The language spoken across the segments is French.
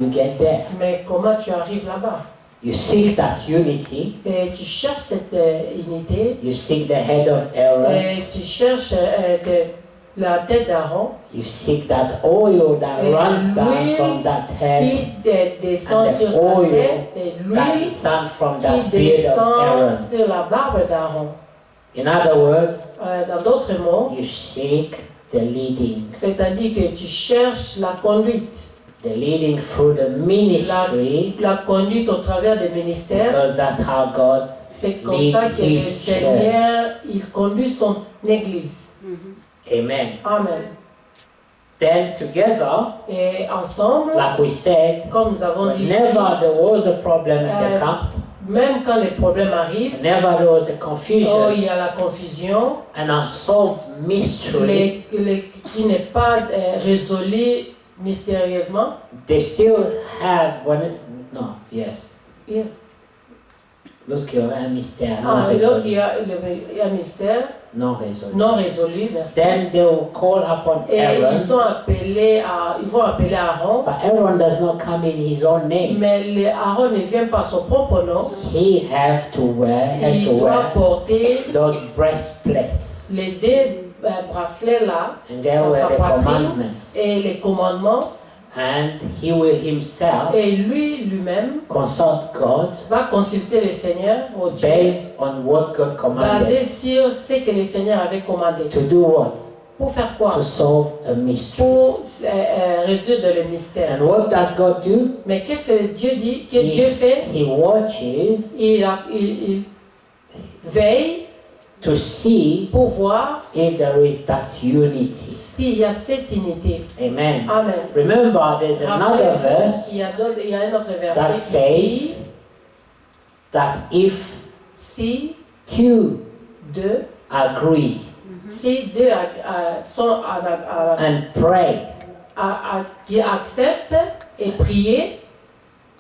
you get there? Mais comment tu arrives là-bas? You seek that unity. Et tu cherches cette unité. You seek the head of Aaron. Et tu cherches la tête d'Aaron. You seek that oil that runs down from that head. Qui descend sur sa tête. Et l'huile qui descend sur la barbe d'Aaron. In other words, dans d'autres mots, you seek the leading. C'est-à-dire que tu cherches la conduite. The leading through the ministry. La conduite au travers des ministères. Because that's how God C'est comme ça que le Seigneur, il conduit son église. Amen. Amen. Then together, et ensemble, like we said, comme nous avons dit, whenever there was a problem in the camp, même quand les problèmes arrivent, whenever there was a confusion, il y a la confusion, an unsolved mystery, qui n'est pas résolu mystérieusement, they still have Yeah. Lorsqu'il y aurait un mystère il y a un mystère non résolu, merci. Then they will call upon Aaron. Ils vont appeler Aaron. But Aaron does not come in his own name. Mais Aaron ne vient pas son propre nom. He has to wear porter those breastplates. Les deux bracelets là. And there were the commandments. Et les commandements. And he will himself et lui-même consult God, va consulter le Seigneur based on what God commanded. Basé sur ce que le Seigneur avait commandé. To do what? Pour faire quoi? To solve a mystery. Pour résoudre le mystère. And what does God do? Mais qu'est-ce que Dieu dit? Que Dieu fait? He watches. Il veille. To see pour voir if there is that unity. S'il y a cette unité. Amen. Amen. Remember, there's another verse il y a un autre verset that says that if si two agree, si deux sont and pray, qui acceptent et prier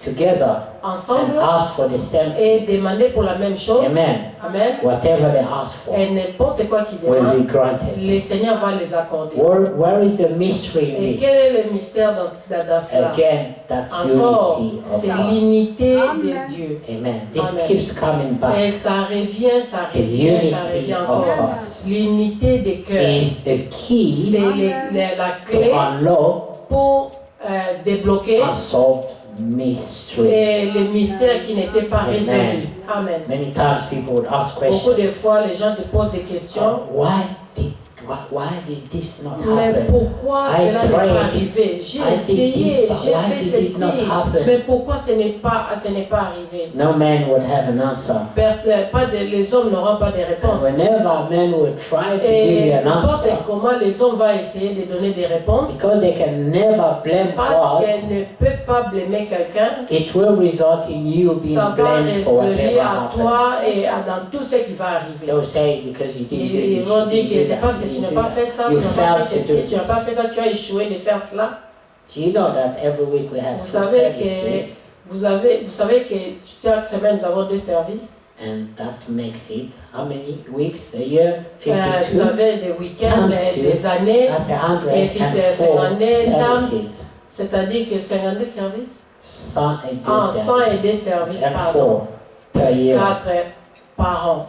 together, ensemble, and ask for the same et demander pour la même chose. Amen. Amen. Whatever they ask for, et n'importe quoi qu'ils demandent, will be granted. Le Seigneur va les accorder. Where is the mystery in et this? Quel est le mystère dans cela? Again, that encore, unity of c'est God. l'unité de Dieu. Amen. This Amen. keeps coming back. Et ça revient encore. L'unité des cœurs. Is the key. C'est la clé pour débloquer unsolved mysteries. Et les mystères qui n'étaient pas résolus. Amen. Many times people would ask questions. Beaucoup de fois, les gens te posent des questions. Why did this not mais happen? pourquoi cela n'est pas arrivé? J'ai essayé, j'ai fait ceci, mais pourquoi ce n'est pas arrivé? No man would have an answer. Les hommes n'auront pas de réponse. Whenever men would try to give you an answer, comment les hommes vont essayer de donner des réponses, because they can never blame parce God, qu'elles ne peuvent pas blâmer quelqu'un, it will result in you being blamed for whatever à toi happens. et dans tout ce qui va arriver. They'll say because you didn't do this, ils vont dire que c'est parce que tu n'as pas fait ça, tu n'as pas fait ceci, tu n'as pas fait ça, tu as échoué de faire cela. Do you know that every week we have Vous two services? Vous savez que chaque semaine nous avons 2 services. And that makes it how many weeks a year? 52. Vous avez des week-ends, des années, et 52 c'est-à-dire que 52 services. 102 services per year. 4 par an.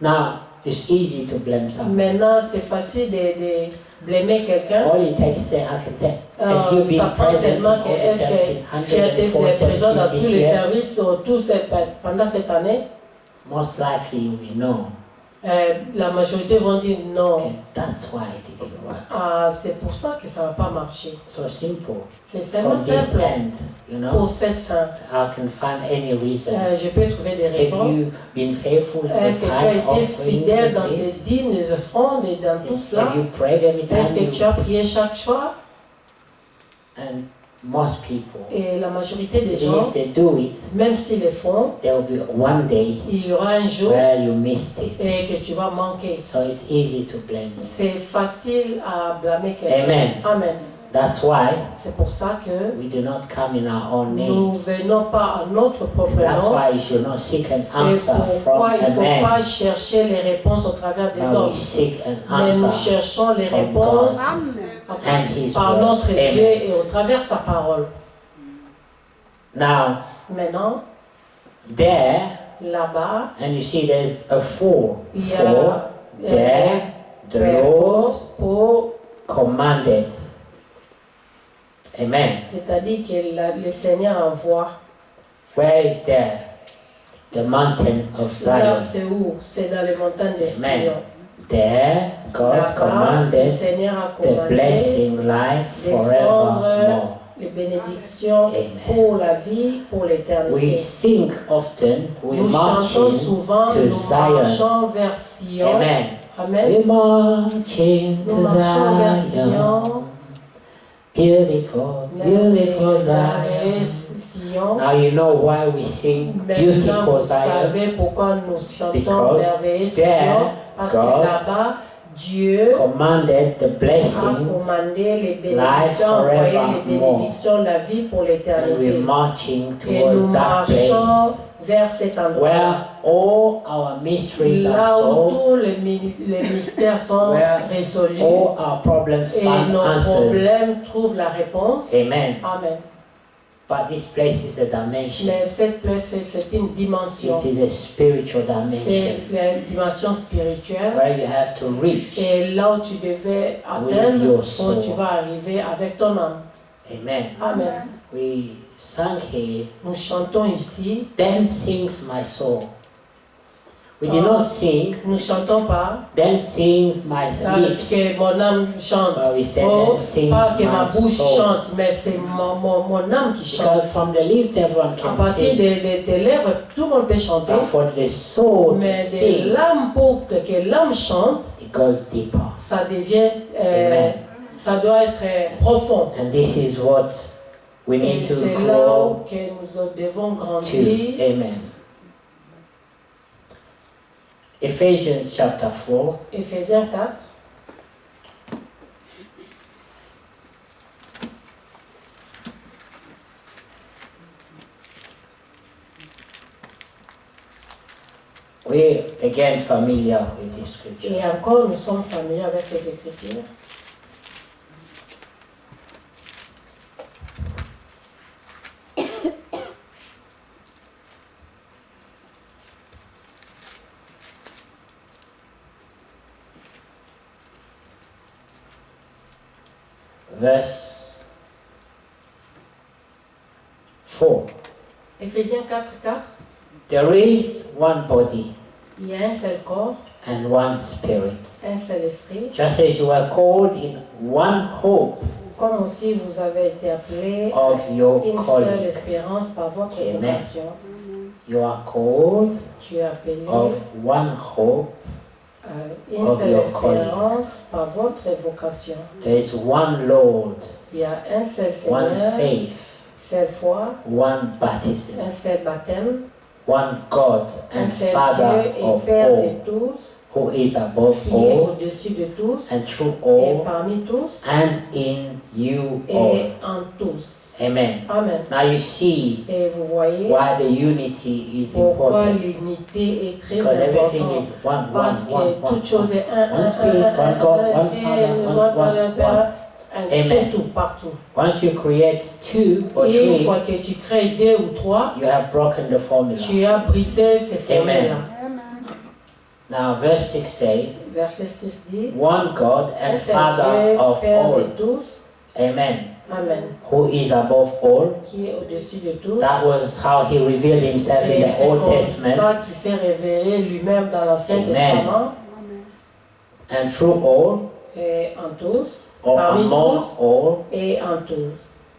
Now, it's easy to blame someone. Maintenant, c'est facile de blâmer quelqu'un. All it takes is I can say, have you been ça prend present in seulement all the services, tu as été 104 présent dans services tous this les year? services pendant cette année. Most likely we know. La majorité vont dire non. Okay, that's why it didn't work. C'est pour ça que ça ne va pas marcher. So simple. C'est seulement From this simple. end, you know, pour cette fin. I can find any reason. Je peux trouver des raisons. Have you been faithful in Est-ce que tu as été fidèle dans tes dîmes, les offrandes et dans tout cela? Have you prayed every time? Est-ce que tu as prié chaque soir? And most people, et la majorité des if gens, they do it, même s'ils le font, there will be one day il y aura un jour where you missed it. et que tu vas manquer. So it's easy to blame. C'est facile à blâmer quelqu'un. Amen. Amen. That's why c'est pour ça que we do not come in our own name. Nous venons pas à notre propre nom. That's why you should not seek an answer from il ne a faut man. pas chercher les réponses au travers des hommes. We seek an Mais nous answer cherchons les from réponses God and His par word. notre Amen. Dieu et au travers sa parole. Now, maintenant, there, là-bas, and you see there's a four. il y For a there the Lord pour, commanded. Amen. c'est-à-dire que le Seigneur envoie. Where is there? The mountain of Zion. C'est où? C'est dans les montagnes de Amen. Sion. There, God Là-bas, le commanded Seigneur a the commandé blessing life descendre forevermore. les bénédictions Amen. pour la vie, pour We l'éternité. sing often, we Nous march chantons souvent, to nous Zion. marchons vers Sion. Amen. Amen. We marching Nous marchons vers to Sion. Zion. Beautiful, beautiful Zion. Sion. Now you know why we sing Maintenant, beautiful vous Zion. savez pourquoi nous chantons Because merveilleux there, Sion. Parce que God là-bas, Dieu Commanded the a blessing, commandé les life bénédictions, envoyé les forevermore. bénédictions, la vie pour and we're l'éternité. marching Et nous towards that marchons place vers cet endroit. where all our mysteries are Là où solved, tous les mystères sont where résolus all our problems et find nos answers. problèmes trouvent la réponse. Amen. Amen. But this place is a dimension. Mais cette place, c'est une dimension. It is a spiritual dimension C'est une dimension spirituelle. where you have to reach. Et là où tu devais atteindre, your où soul. tu vas arriver avec ton âme. Amen. Amen. We sang here, Nous chantons ici. then sings my soul. We did not sing, Nous ne chantons pas. then sings my lips. Que mon âme chante. But we said, Oh, then sings pas que ma my bouche soul. chante, mais c'est mon âme qui chante. Because from the lips everyone À can partir sing. des lèvres, tout le monde peut chanter. But for the soul to Mais de sing, l'âme, pour que l'âme chante, it goes deeper. ça devient, Amen. ça doit être profond. And this is what we Et need to c'est là grow que nous devons to. grandir. Amen. Ephesians chapter 4. Éphésiens 4. We're again familiar with this scripture. Et encore, nous sommes familiers avec cette écriture. Verse 4. Éphésiens 4, 4. There is one body Il y a un seul corps, and one spirit. un seul esprit. Just as you were called in one hope Comme aussi vous avez été appelés of your une seule calling. espérance par votre Amen. vocation. You are called Tu es appelé of one hope. une of seule your espérance par votre vocation. There is one Lord, Il y a un seul one Seigneur, faith, seule foi, one baptism, un seul baptême, one God un and seul Father Dieu et of Père all, de tous, who is above qui est all au-dessus de tous and through et all parmi tous and in you all. et en tous. Amen. Amen. Now you see Et vous voyez why the unity is pourquoi important. l'unité est très Because everything importante. is one, Parce que toute chose est One spirit, one God, one Father, one. Amen. Tout, partout. Once you create two or Et une three, fois que tu crées deux ou trois, you have broken the formula. tu as brisé ces formules-là. Now verse 6 says, Verset 6 dit, one God un and seul Father Dieu, of Père all. de tous, Amen. Amen, Who is above all. qui est au-dessus de tous. That was how he revealed himself in Et the c'est Old comme Testament. ça qu'il s'est révélé lui-même dans l'Ancien Amen. Testament. And through all, Et en tous, or parmi among tous all, et en tous.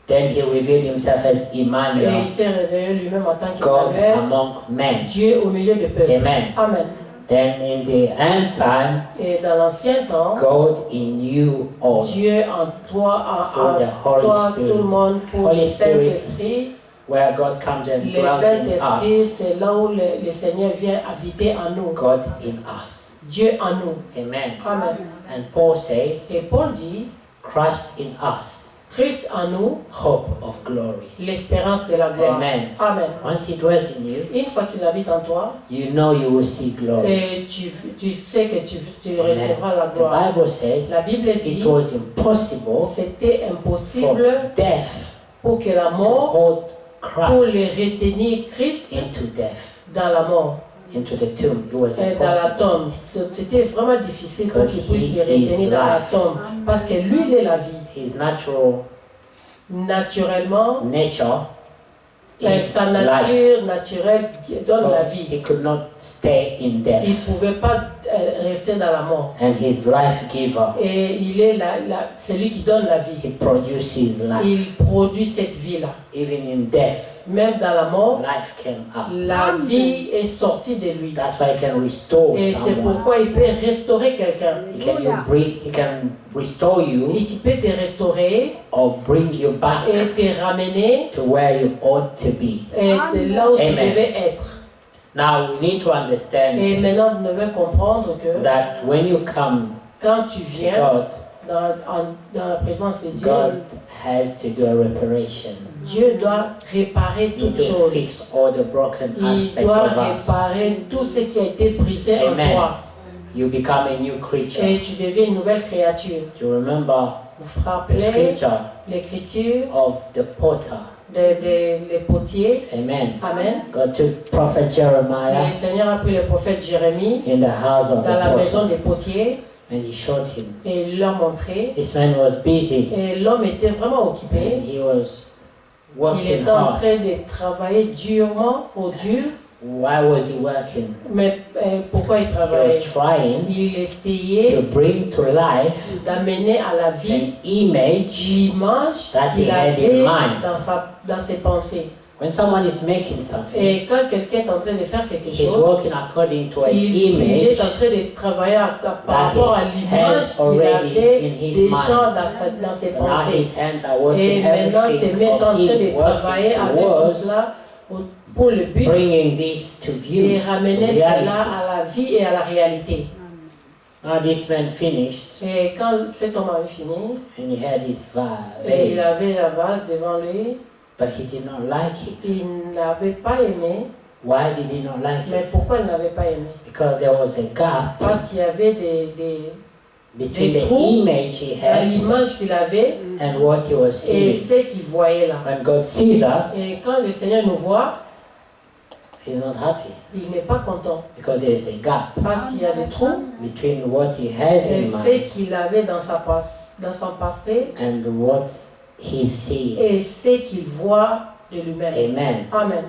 then he revealed himself as Et Emmanuel, il s'est révélé lui-même en tant God qu'Emmanuel, among men. Dieu au milieu du peuple. Amen. Amen. Then in the end time, Et dans l'ancien temps, God in you all. Dieu en toi, For the en Holy toi, Spirit. tout le monde, pour Holy le Spirit. Saint-Esprit. Where God comes and Le dwells in Saint-Esprit, us. c'est là où le Seigneur vient habiter en nous. God in us. Dieu en nous. Amen. Amen. And Paul says, Et Paul dit, Christ in us, Christ en nous, hope of glory. l'espérance de la gloire. Amen. Amen. Once he dwells in you, Une fois qu'il habite en toi, you know you will see glory. et tu sais que tu Amen. recevras la The gloire. Bible says La Bible dit, it was impossible c'était for impossible death pour que la to mort hold pour les retenir Christ into death, dans la mort, into the tomb. It was dans la impossible. tombe. C'était vraiment difficile pour qu'il puisse les retenir dans la tombe. Parce que lui, il est la vie. His natural Naturellement, nature sa nature naturelle donne la vie. He could not stay in death. Il ne pouvait pas rester dans la mort. And his life giver. Et il est celui qui donne la vie. He produces life. Il produit cette vie-là. Even in death, même dans la mort, life came up. La vie est sortie de lui. That's why he can restore Et c'est someone. pourquoi il peut restaurer quelqu'un. He can restore you. Il peut te restaurer. Or bring you back. Et te ramener. To where you ought to be. Et de là où tu devais être. Now we need to understand. Et maintenant vous devez comprendre que. That when you come. Quand tu viens. To God, dans la présence de Dieu. God has to do a reparation. Dieu doit réparer toutes choses. Fix all the broken Il doit réparer tout ce qui a été brisé en toi. You become a new creature. Et tu deviens une nouvelle créature. You remember vous vous rappelez l'écriture of the potter. Les potiers. Amen. Amen. God took prophet Jeremiah. Le Seigneur a pris le prophète Jérémie in the house of dans la maison des potiers. And he showed him. Et il l'a montré. This man was busy. Et l'homme était vraiment occupé. And he was working il était en train de travailler durement, au dur. Why was he working? Mais pourquoi il travaillait? He was trying il essayait to bring to life d'amener à la vie l'image qu'il avait dans ses pensées. When someone is making something, et quand quelqu'un est en train de faire quelque chose, working according to an il est en train de travailler par rapport à l'image qu'il avait déjà dans ses pensées. Et maintenant, c'est maintenant en train de travailler avec tout cela pour le but et ramener cela à la vie et à la réalité. Now this man finished. Et quand cet homme avait fini, and he had his et il avait la vase devant lui, but he did not like it. Il n'avait pas aimé. Why did he not like Mais it? pourquoi il n'avait pas aimé? Because there was a gap. Parce qu'il y avait between des the trous image he had l'image qu'il avait and what he was seeing. Et ce qu'il voyait là. When God sees us, et quand le Seigneur nous voit, he's not happy. Il n'est pas content. Because there is a gap. Parce qu'il y a des trous between what he has in mind. Ce qu'il avait dans son passé. And what he sees. Et ce qu'il voit de lui-même. Amen. Amen.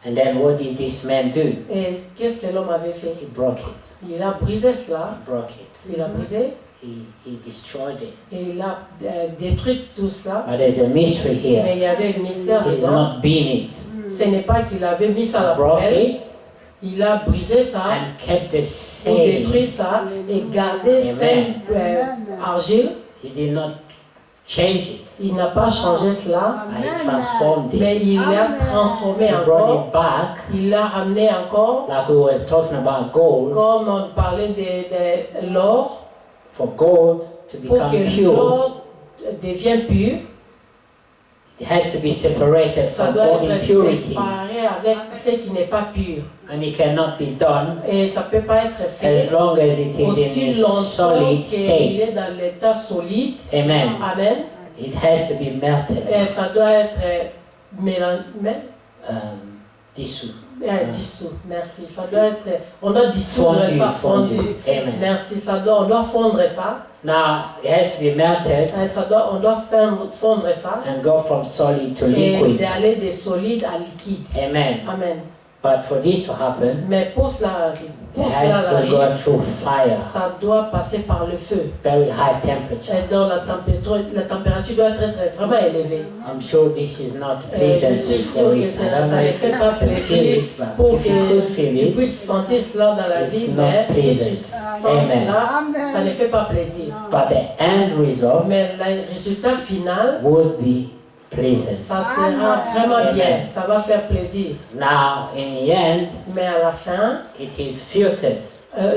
And then what did this man do? Et qu'est-ce que l'homme avait fait? He broke it. Il a brisé cela. He broke it. Il a brisé. He destroyed it. Et il a détruit tout cela. But there's a mystery here. Mais il y avait un mystère dedans. He did not bin it. Ce n'est pas qu'il avait mis ça à la poubelle. Il a brisé ça. And kept the same. Il détruit ça et gardé cette argile. He did not change it. Il n'a pas changé cela. He transformed it. Mais il l'a transformé encore. Il l'a ramené encore. Like we were talking about gold. Comme on parlait de l'or. For gold to become pure. Pour que l'or devienne pur. It has to be separated from all impurities. Séparé avec ce qui n'est pas pur. And it cannot be done. Et ça peut pas être fait. As long as it is in a solid state. Il est dans l'état solide. Amen. Amen. It has to be melted. Et ça doit être dissous. Dissous, merci. Ça doit être, on doit dissoudre ça, fondu. Amen. Merci, on doit fondre ça. Now it has to be melted. On doit fondre ça. And go from solid to liquid. Et d'aller de solide à liquide. Amen. Amen. But for this to happen, mais pour cela ça doit passer par le feu. Very high temperature. Et donc la température doit être vraiment élevée. I'm sure this is not pleasant. Je suis sûr que ça ne fait pas plaisir pour que tu puisses sentir cela dans la vie, mais si tu sens cela, ça ne fait pas plaisir. But the end result, mais le résultat final would be pleasant. Ça sera vraiment bien, ça va faire plaisir. Now, in the end, mais à la fin, it is filtered.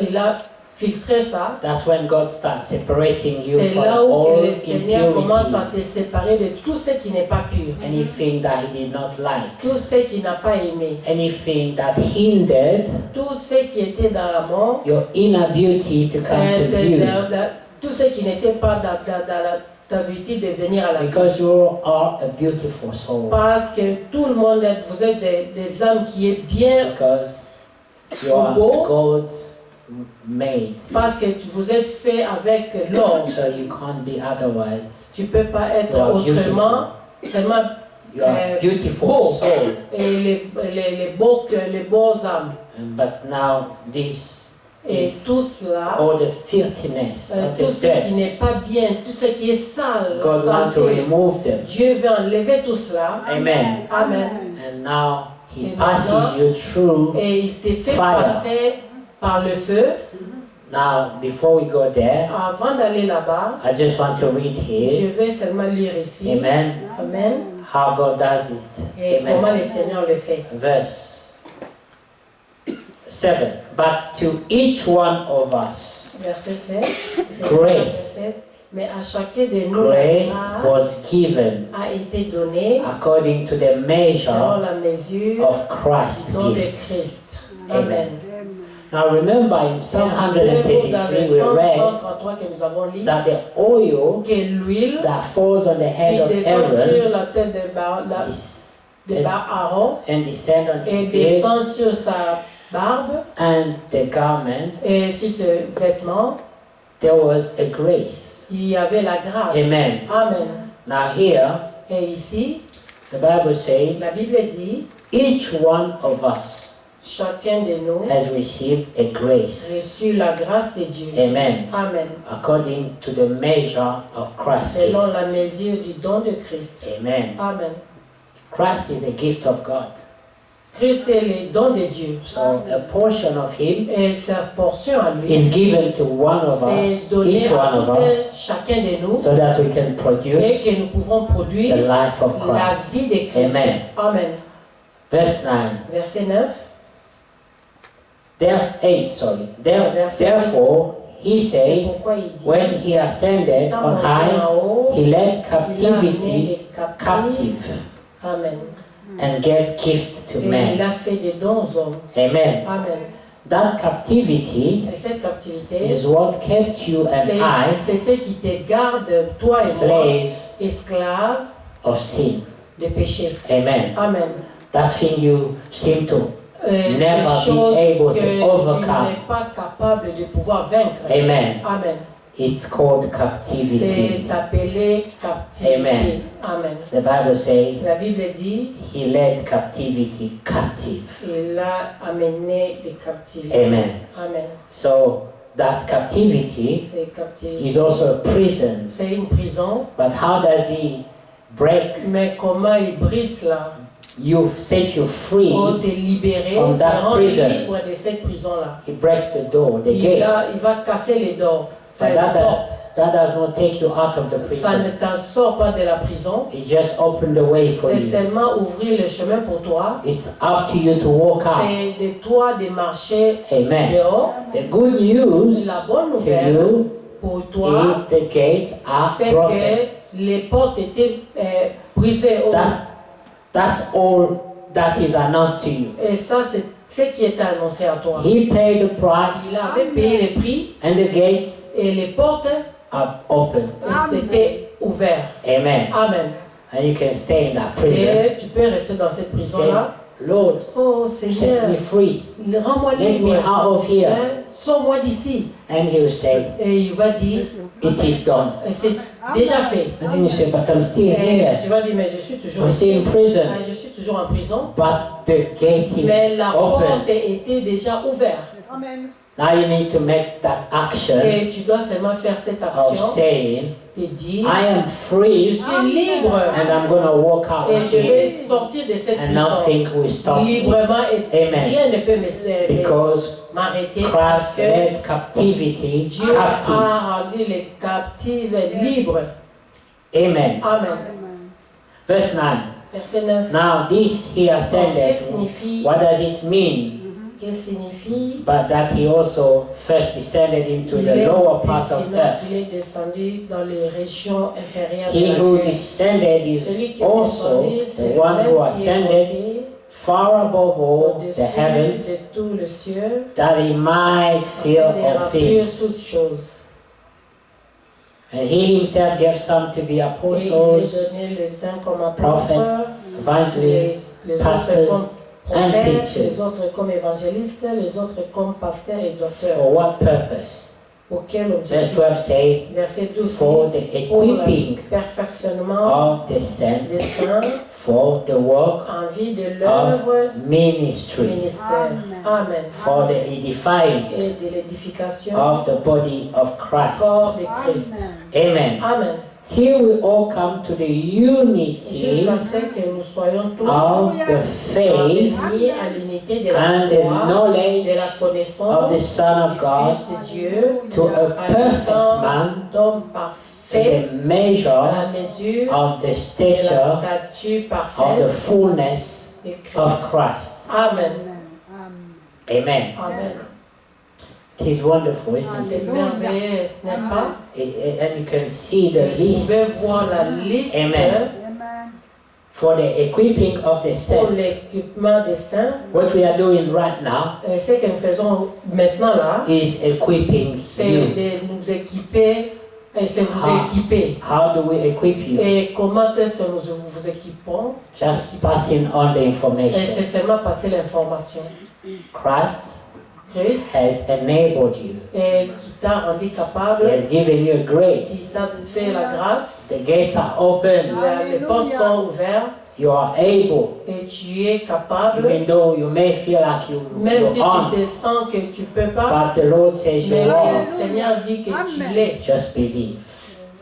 Il a filtré ça. That's when God starts separating you from C'est là où all le Seigneur commence à impurities. te séparer de tout ce qui n'est pas pur. Anything that He did not like. Tout ce qu'il n'a pas aimé. Anything that hindered. Tout ce qui était dans la mort. Your inner beauty to come to view. Tout ce qui n'était pas dans t'avait dit de venir à la vie. Because you are a beautiful soul. Parce que tout le monde, vous êtes des âmes qui est bien. Because you are God's made. Parce que vous êtes fait avec l'or. So you can't be otherwise. Tu peux pas être autrement. Seulement you are beautiful beau. soul. Et les beaux âmes. But now this. Et tout cela, all the filthiness, tout ce qui n'est pas bien, tout ce qui est sale, God wants to remove them. Dieu veut enlever tout cela. Amen. Amen. And now He passes you through et il te fait fire. passer par le feu. Now, before we go there, avant d'aller là-bas, I just want to read here. Je vais seulement lire ici. Amen. Amen. How God does it. Et Amen. comment le Seigneur le fait. Verse 7. But to each one of us, verset 7. grace, mais à chacun de nous, grace was given a été donnée according to the measure selon la mesure of Christ's de gift. Christ. Amen. Now remember in Psalm 133 we read that the oil that falls on the head of Aaron and descend on his beard sur sa barbe and the garment, et sur ce vêtement, there was a grace. Il y avait la grâce. Amen. Amen. Now here, et ici, the Bible says, la Bible dit, each one of us chacun de nous has received a grace. Reçu la grâce de Dieu. Amen. Amen. According to the measure of Christ. Selon la mesure du don de Christ. Amen. Amen. Christ is a gift of God. Christ est le don de Dieu. So a portion of Him et sa portion à lui is given to one of us, each one of us, chacun de nous, so that we can et produce que nous pouvons produire the life of la Christ. vie de Christ. Amen. Amen. Verse 9. Verset 9. Therefore, He says, when He ascended on high, He led captivity captive. Amen. And gave gift to men. Il a fait des dons aux hommes. Amen. Amen. That captivity cette captivité is what kept you and I c'est ce qui te garde, toi et moi, esclaves of sin. De péché. Amen. Amen. That thing you seem to never be able to overcome. Tu n'es pas capable de pouvoir vaincre. Amen. Amen. It's called captivity. C'est appelé captivité. Amen. Amen. The Bible says, la Bible dit, He led captivity captive. Il a amené des captifs. Amen. Amen. So that captivity is also a prison. C'est une prison. But how does He break? Mais comment il brise cela? You set you free from that prison. Libre de cette prison-là. He breaks the door, the gates. Il va casser les doors. But that does not take you out of the prison. Ça ne t'en sort pas de la prison. It just opened the way for you. C'est seulement ouvrir le chemin pour toi. It's up to you to walk out. C'est de toi de marcher Amen. dehors. The good news la bonne nouvelle to you pour toi, is the gates are broken. Que les portes étaient brisées. That's all that is announced to you. Et ça, c'est ce qui est annoncé à toi. He paid the price. Il avait payé le prix. And the gates et les portes are open. Étaient ouvertes. Amen. Amen. And you can stay in that prison. Et tu peux rester dans cette prison-là. Lord, oh Seigneur, set me free. Rends-moi libre. Let me out of here. Sors-moi d'ici. And he will say, et il va dire, it is done. C'est déjà fait. And then you say, but I'm still here. Tu vas dire, mais je suis toujours ici. In prison. Je suis toujours en prison. But the gate is mais la open. porte était déjà ouverte. Amen. Now you need to make that action. Et tu dois seulement faire cette action. Of saying, de dire, I am free. Je suis libre. And I'm going to walk out. Et je vais sortir de cette prison. Nothing will stop librement et Amen. rien ne peut m'arrêter. Christ led captivity Dieu captive. a rendu les captifs libres. Amen. Amen. Verse 9. Verset 9. Now this he ascended. What does it mean? Signifie, but that he also first descended into the lower part of earth. Il est descendu dans les régions inférieures he who descended is also the one who ascended far above all the heavens, that he might fill all things. And he himself gave some to be apostles, prophets, evangelists, pastors, and teachers. Les autres comme évangélistes, les autres comme pasteurs et docteurs. For what purpose? Verse 12 says, for the equipping of the saints, for the work of ministry, Amen. for the edifying of the body of Christ. Amen. Amen. Till we all come to the unity of the faith and the knowledge of the Son of God, to a perfect man, to the measure of the stature of the fullness of Christ. Amen. Amen. Amen. It is wonderful, isn't it? N'est-ce pas? And you can see the list. Voir la liste. Amen. For the equipping of the Pour saints. l'équipement des saints. What we are doing right now Ce que nous faisons maintenant là, is equipping c'est you. de nous équiper. Et c'est vous équiper. How do we equip you? Et comment est-ce que nous vous équipons? Just passing on the Et information. c'est seulement passer l'information. Christ Christ has enabled you. et qui t'a rendu capable. He has given you Il grace. t'a fait la grâce. The gates are open. Les portes sont ouvertes. You are able. Et tu es capable. Even though you may feel like Même si you aren't. tu te sens que tu peux pas. But the Lord says you Mais are. le Seigneur dit que tu l'es. Just believe.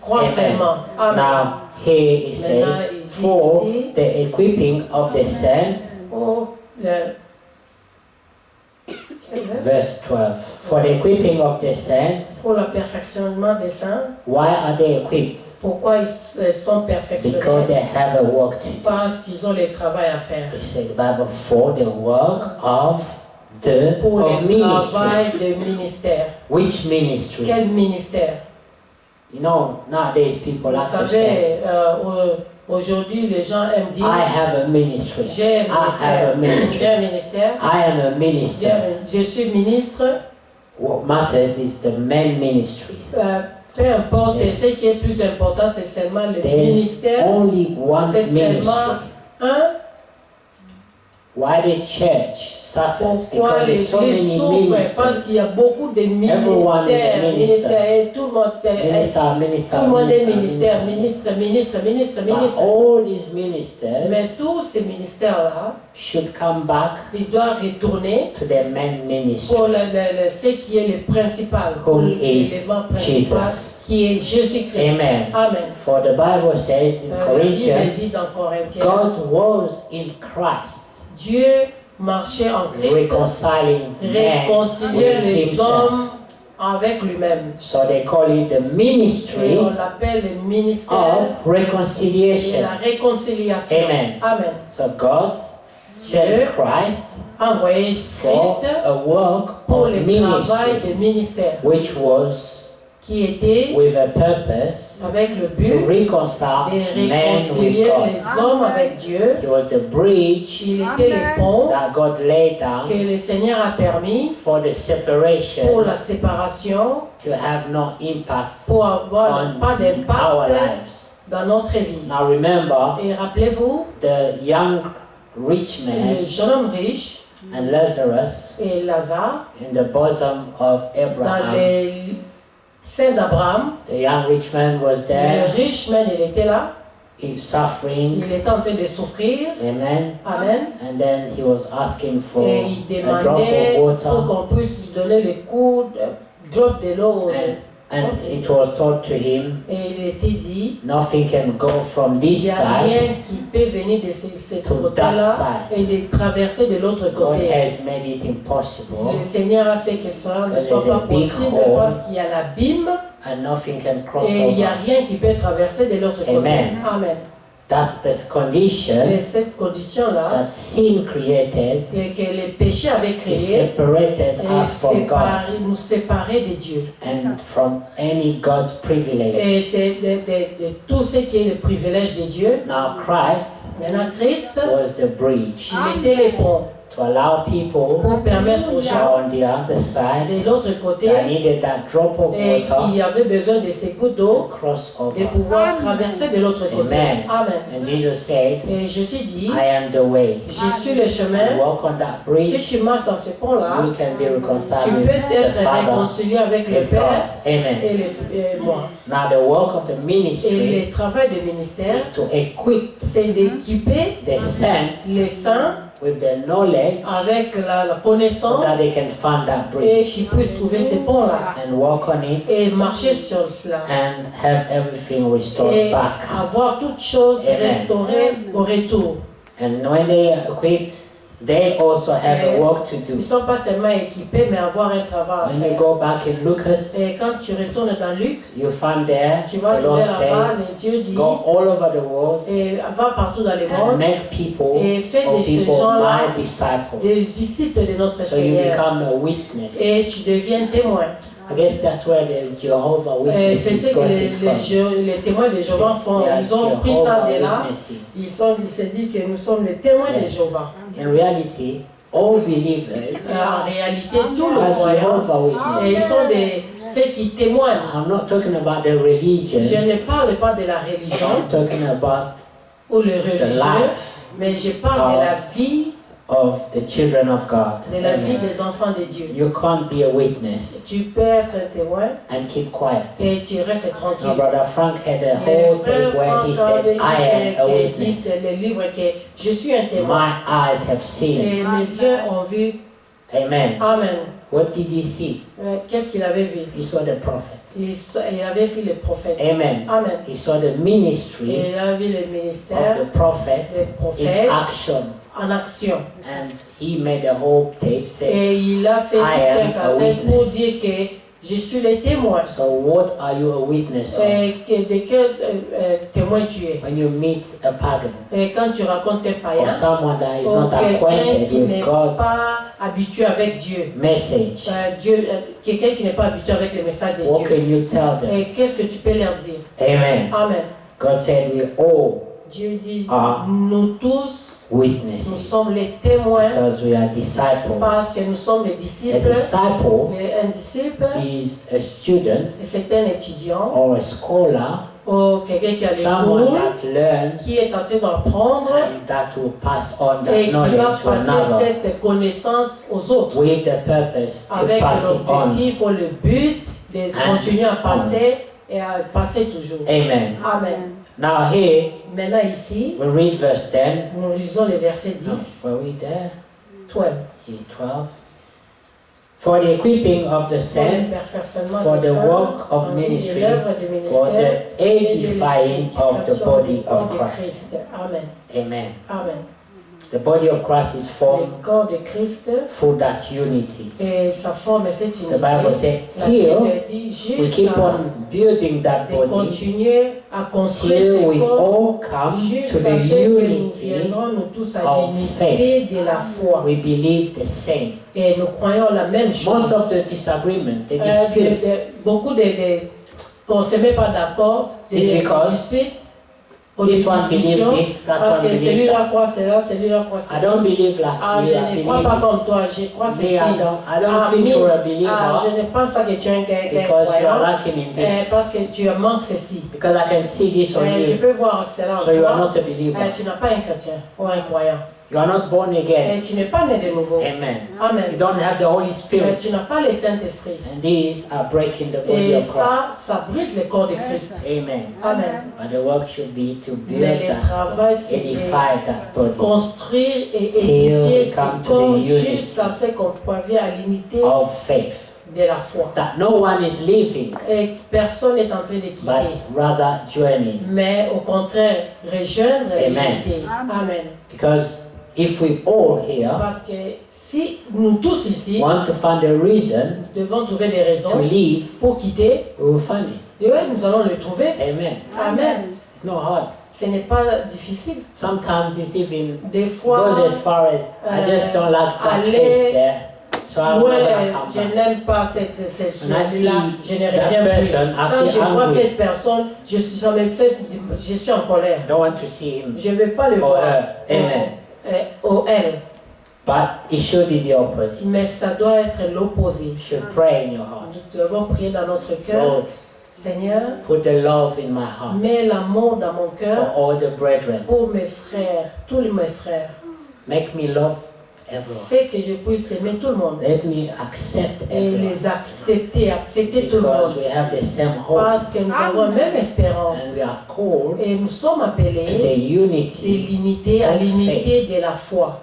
Crois seulement. Amen. Now, here it says, for the equipping of the saints, verse 12. For the equipping of the saints, pour le perfectionnement des saints. why are they equipped? Pourquoi ils sont perfectionnés? Because they have a work to do. Parce qu'ils ont le travail à faire. It says the Bible, for the work of Pour the le ministry. travail de ministère. Which ministry? Quel ministère? You know, nowadays people Vous like to say, savez, aujourd'hui les gens aiment dire I have a ministry. j'ai un I have a ministère. J'ai ministry. un ministère. I am a minister. Je suis ministre. What matters is the main ministry. Peu importe, ce qui est plus important, c'est seulement le ministère. Only one C'est seulement ministry. un. Why the church suffers? Pourquoi Because there's so l'Église many souffre? Parce qu'il y a ministers. beaucoup de Everyone is a ministères. minister. Et tout le monde tout le monde est ministère, ministre. But all these ministers Mais tous ces ministères-là, should come back ils doivent retourner to their main ministry, pour ce qui est le principal, who is l'élément principal, Jesus. qui est Jésus-Christ. Amen. Amen. For the Bible says in La Bible Corinthians, dit dans Corinthiens, God was in Christ, Dieu marchait en Christ, reconciling man réconcilier with les himself. hommes avec lui-même. So they call it the Et ministry on l'appelle le ministère of de reconciliation. la réconciliation. Amen. Amen. So God sent Christ A envoyé for Christ a work pour of le travail ministry, de ministère which was qui était with a purpose avec le to but de reconcile man with réconcilier God. les hommes avec Dieu. He was the bridge Il était le pont that God laid down que le Seigneur a permis for the pour separation la séparation, to have no impact pour avoir on pas our d'impact lives. dans notre vie. Now remember, Et rappelez-vous, the young rich le man jeune homme riche and Lazarus et Lazare in the bosom of dans Abraham. les seins d'Abraham. The young rich man was Le there, riche man, il était là, he was suffering. il était en train de souffrir. Amen. Amen. And then he was asking for Et il a drop demandait of pour water. qu'on puisse lui donner le coup, drop de l'eau. And it was told to him, Et il était dit, nothing can go from il this n'y a side rien qui peut venir de ce to côté-là that side. et de traverser de l'autre God côté. has made it impossible, Le Seigneur a fait que cela ne Because soit there's pas a big possible hole. parce qu'il y a l'abîme and nothing can cross et il n'y a over. rien qui peut traverser de l'autre côté. Amen. Amen. That's the condition Et cette condition-là, that sin created c'est que les péchés avaient to créé separated et us from God nous séparer de Dieu. and from any God's privilege. Et c'est de tout ce qui est le privilège de Dieu. Now Christ Maintenant, Christ, was the bridge il était le pont to allow people pour permettre aux gens on the other side de l'autre côté that needed that drop of et qui water avaient besoin de ces gouttes to d'eau cross de over. pouvoir traverser de l'autre côté. Amen. Amen. And Jesus said, Et Jésus dit, I am the way. je suis le You chemin. walk on that Si bridge, tu marches dans ce pont-là, you can be tu reconciled peux with the être Father, réconcilié avec le with Père God. Amen. et moi. Now the work of the Et ministry le travail de ministère, is to equip c'est d'équiper the saints les saints with the knowledge avec la so connaissance that they can find that et bridge qu'ils puissent trouver ces ponts-là and walk on it et marcher sur cela and have everything restored et back. avoir toutes choses Amen. restaurées au retour. And when they are equipped, they also have a work to Ils ne do. sont pas seulement équipés, mais avoir un travail à When you faire. go back in Lucas, Et quand tu retournes dans Luc, you find there tu vas the trouver Lord là-bas, say, le Dieu dit, go all over the world et va partout dans le and monde, make people et fais of de ces people gens-là my disciples. des disciples de notre So you Seigneur. become a witness. Et tu deviens témoin. I guess that's where the Jehovah C'est ce Witnesses que got it from. les témoins de Jéhovah font. They are Ils ont pris ça de là. Jehovah Witnesses. Ils se disent que nous sommes les témoins de Yes. Jéhovah. In reality, all believers En réalité, tous les are croyants, Jehovah et ils Witnesses. sont ceux qui témoignent. I'm not talking about the religion. Je ne parle pas de la religion I'm talking about ou le religieux, life mais je parle de la vie, of the children of God. de la vie Amen. des enfants de Dieu. You can't be a witness Tu peux être un témoin and keep quiet. et tu restes Now, tranquille. Brother Frank had a Et whole frère thing where he Franck said, avait I am a dit witness. le livre que je suis un témoin. My eyes have seen. Et mes yeux ont vu. Amen. Amen. What did he see? Qu'est-ce qu'il avait vu? He saw the prophet. Il avait vu le prophète. Amen. Amen. He saw the Et ministry il a vu le of ministère the prophet des in prophètes action. en action. And he made a whole tape saying, Et il a fait tout I am un a cassette pour witness. dire que je suis le témoin. so what are you a witness of? Et de quel témoin tu es? When you meet a pagan Et quand tu racontes un païen, or someone that is ou not quelqu'un acquainted qui n'est with God's pas habitué avec Dieu, message, quelqu'un qui n'est pas habitué avec le message de what Dieu, can you tell them? et qu'est-ce que tu peux leur dire? Amen. Amen. God said we all Dieu dit, Ah. nous tous, nous witnesses sommes les témoins because we are disciples. parce que nous sommes les A disciples. disciple Un disciple, is a student c'est un étudiant or a scholar, ou quelqu'un qui a des someone cours, that learns qui est en train d'apprendre and that will pass on that et qui va knowledge to passer another cette connaissance aux autres with the purpose to avec pass it on. l'objectif ou le but de And continuer à passer et à passer toujours. Amen. Amen. Now here Maintenant ici, we read verse 10. nous lisons le verset 10, Were we there? 12. 12. For the equipping of the Pour le saints, perfectionnement for des the saints, work of en vue de ministry, l'œuvre du for ministère the et de edifying of the l'édification body du corps of de Christ. Christ. Amen. Amen. Amen. The body of Christ is Le formed corps de Christ through that unity. et sa forme est cette unité. The Bible said, La till Bible dit we keep jusqu'à on building that de body, continuer à construire till ce we corps all come to jusqu'à the ce que nous unity viendrons nous tous à of l'unité de la foi. we believe the same. Et nous croyons la même chose. Most of the disagreement, the disputes, Beaucoup qu'on ne se met pas d'accord, It's des because disputes, ou this des one believes discussions, this, that parce one que believes celui-là that. croit cela, celui-là croit I ceci. don't believe like Ah, you. je I ne crois pas believe comme this. toi, je crois Me, ceci. I don't Ah, think mais- you're a ah, believer je ne pense pas que tu es un because you are croyant, lacking in this. parce que tu manques ceci. Because I can see this on Je you. peux voir cela en So you are toi. not a believer. Tu n'as pas un chrétien ou un croyant. You are not born again. Tu n'es pas né de nouveau. Amen. You Amen. don't have the Holy Spirit. Tu n'as pas le Saint-Esprit. And these are breaking the body Et of Christ. ça brise le corps de Christ. Amen. Amen. But the work should be to build Mais le that, travail, c'est de edify that body construire et Till édifier we ce come to corps the unity jusqu'à ce qu'on parvienne à l'unité of faith. de la foi. That no one is leaving, Et personne n'est en train de quitter, but rather joining. mais au contraire, rejoindre Amen. l'unité. Amen. Because if we all here Parce que si nous tous ici want to find a reason devons trouver des raisons to leave, pour quitter, we will find it. et ouais, nous allons le trouver. Amen. Amen. It's not hard. Ce n'est pas difficile. Sometimes it's even Des fois, goes as far as I just don't like that aller face there, so I'm moi, not gonna come je back. n'aime pas cette And I see celui-là, je ne that reviens plus. person, I Quand je feel vois angry. cette personne, je suis en colère. Don't want to see him Je ne veux pas le or voir. her. Amen. Ou elle. But it should be the opposite. Mais ça doit être l'opposé. You should pray in your heart. Nous devons prier dans notre cœur. Lord, Seigneur, put the love in my heart mets l'amour dans mon for cœur all the brethren. pour mes frères, tous mes frères. Make me love everyone. Fais que je puisse aimer tout le monde. Let me accept Et everyone. les accepter tout le Because monde. we have the same hope. Parce que nous avons la même espérance. And we are called Et nous sommes to the appelés unity à l'unité de la foi.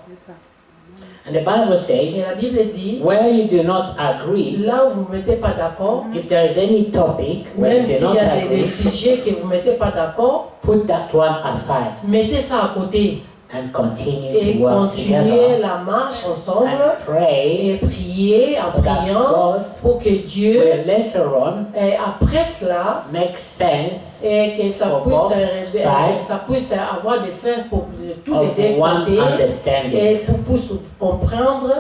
And the Bible Et says, la Bible dit, where you do not agree, là où vous ne mettez pas d'accord, if there is any topic where même you s'il do not y a des agree, sujets que vous ne mettez pas d'accord, put that one aside mettez ça à côté and continue et to work continuez together la marche ensemble and pray et prier en so that priant God pour que Dieu, will later on et après cela, make sense et que ça For both puisse avoir des sens pour tous of les deux one côtés et understanding, pour puisse comprendre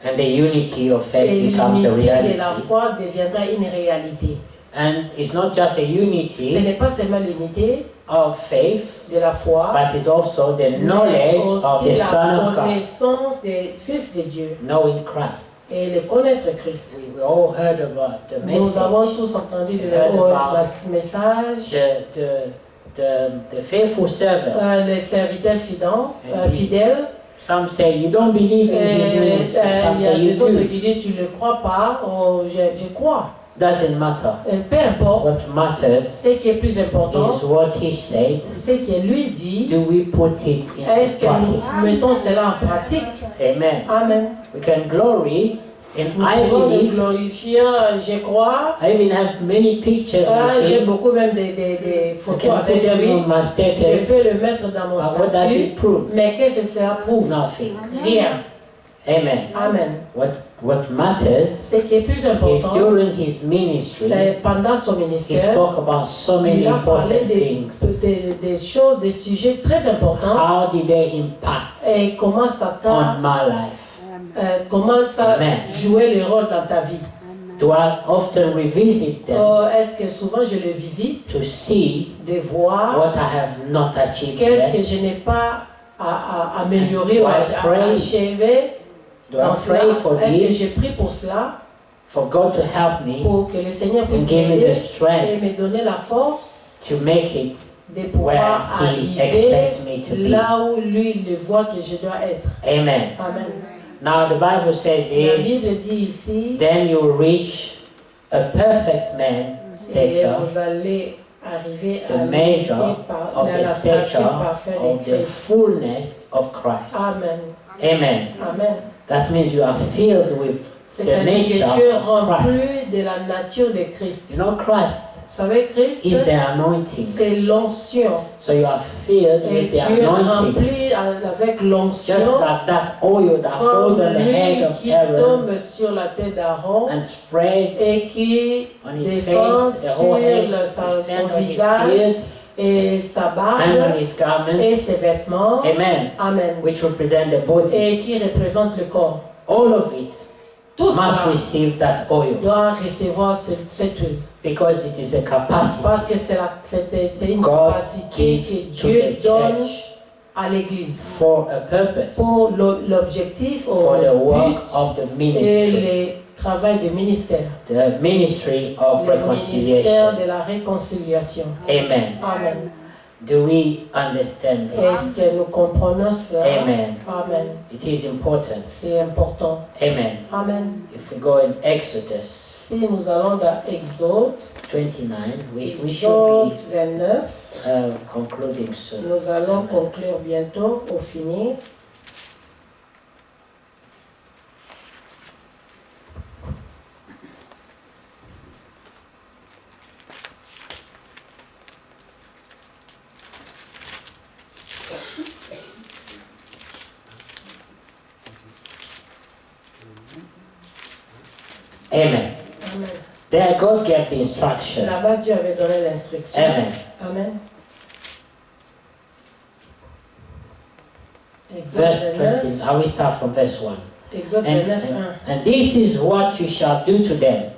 and the unity of et faith becomes a l'unité de reality. la foi deviendra une réalité. And it's not just a Ce unity n'est pas seulement l'unité of faith, de la foi, but it's also the mais knowledge of aussi the Son la of God, connaissance des fils de Dieu knowing Christ. et le connaître Christ. We all heard about the Nous avons message, tous entendu We heard about le message, the faithful servant. les serviteurs And fidèles. Some say you don't believe in his ministry. Some Il y a say you des autres do. qui disent tu ne le crois pas, je crois. Doesn't matter. Peu importe, What matters ce qui est plus important, is what he said. c'est que lui dit, Do we put it est-ce into que nous practice? mettons cela en pratique? Amen. Amen. We can glory in Nous I pouvons le believe. glorifier, je crois. I even have many pictures of J'ai him. beaucoup même des I photos can put avec them lui. on my Je status. peux le mettre dans mon But what does statut. it prove? Mais qu'est-ce que ça prouve? Nothing. Rien. Amen. Amen. What matters Ce qui est plus is important, during his ministry, c'est pendant son he ministère, spoke about so many il a parlé important things. des choses, des sujets très importants. How did they impact Et comment ça on t'a, my life? comment ça Amen. jouait le rôle dans ta vie. Do I often revisit them Est-ce que souvent je le visite, to see de voir what I have not achieved qu'est-ce que yet? je n'ai pas à améliorer ou à pray? achever Do I dans pray cela? for Est-ce que this, je prie pour cela, for God to help me pour que le Seigneur puisse and give me m'aider the strength et me donner la force to make it de pouvoir where He arriver expects me to be? là où lui il voit que je dois être. Amen. Amen. Now the Bible says La here, Bible dit ici, then you reach a perfect man et stature, vous allez arriver the à measure à of la the stature stature parfaite of de the Christ. fullness of Christ. Amen. Amen. Amen. That means you are filled with the C'est-à-dire que nature tu es of rempli Christ. de la nature de Christ. You know, Christ Vous savez, Christ, is the anointing. c'est l'onction. So you are filled Et with the tu es anointing. rempli avec l'onction, Just like that oil that falls comme on the head l'huile of qui Aaron tombe sur la tête d'Aaron and spread et qui on his descend face, the whole head, sur his stand son on his visage beard, et sa and on barbe his et garment. ses vêtements. Amen. Amen. Which represent the body. Et qui représente le corps. All of it Tout must cela receive that oil doit recevoir cette huile. because it is a capacity Parce que c'était une God capacité que gives to Dieu the donne church à l'Église for a purpose, pour l'objectif, for the le work but of the et ministry, le travail de ministère. the ministry of Le ministère reconciliation. de la réconciliation. Amen. Amen. Do we understand this? Est-ce que nous comprenons cela? Amen. Amen. It is important. C'est important. Amen. Amen. If we go in Exodus Si nous allons dans Exode, 29, we should Exode be 29, concluding soon. nous allons conclure bientôt au finir. Amen. Amen. There God gave the instruction. Là-bas, Dieu avait donné l'instruction. Amen. Amen. Verse Exode 29, 20. I will start from verse 1. Exode And, 29, 1. and this is what you shall do to them,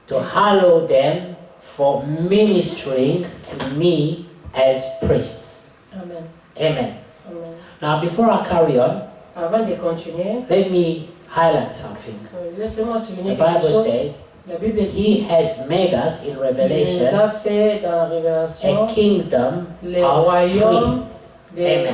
to hallow them for ministering to me as priests. Amen. Amen. Amen. Now, before I carry on, Avant de continuer, let me highlight something. Laissez-moi souligner The quelque Bible chose. says La Bible He dit has made us in qu'il nous Revelation a fait dans la révélation a kingdom les of royaumes priests. des Amen.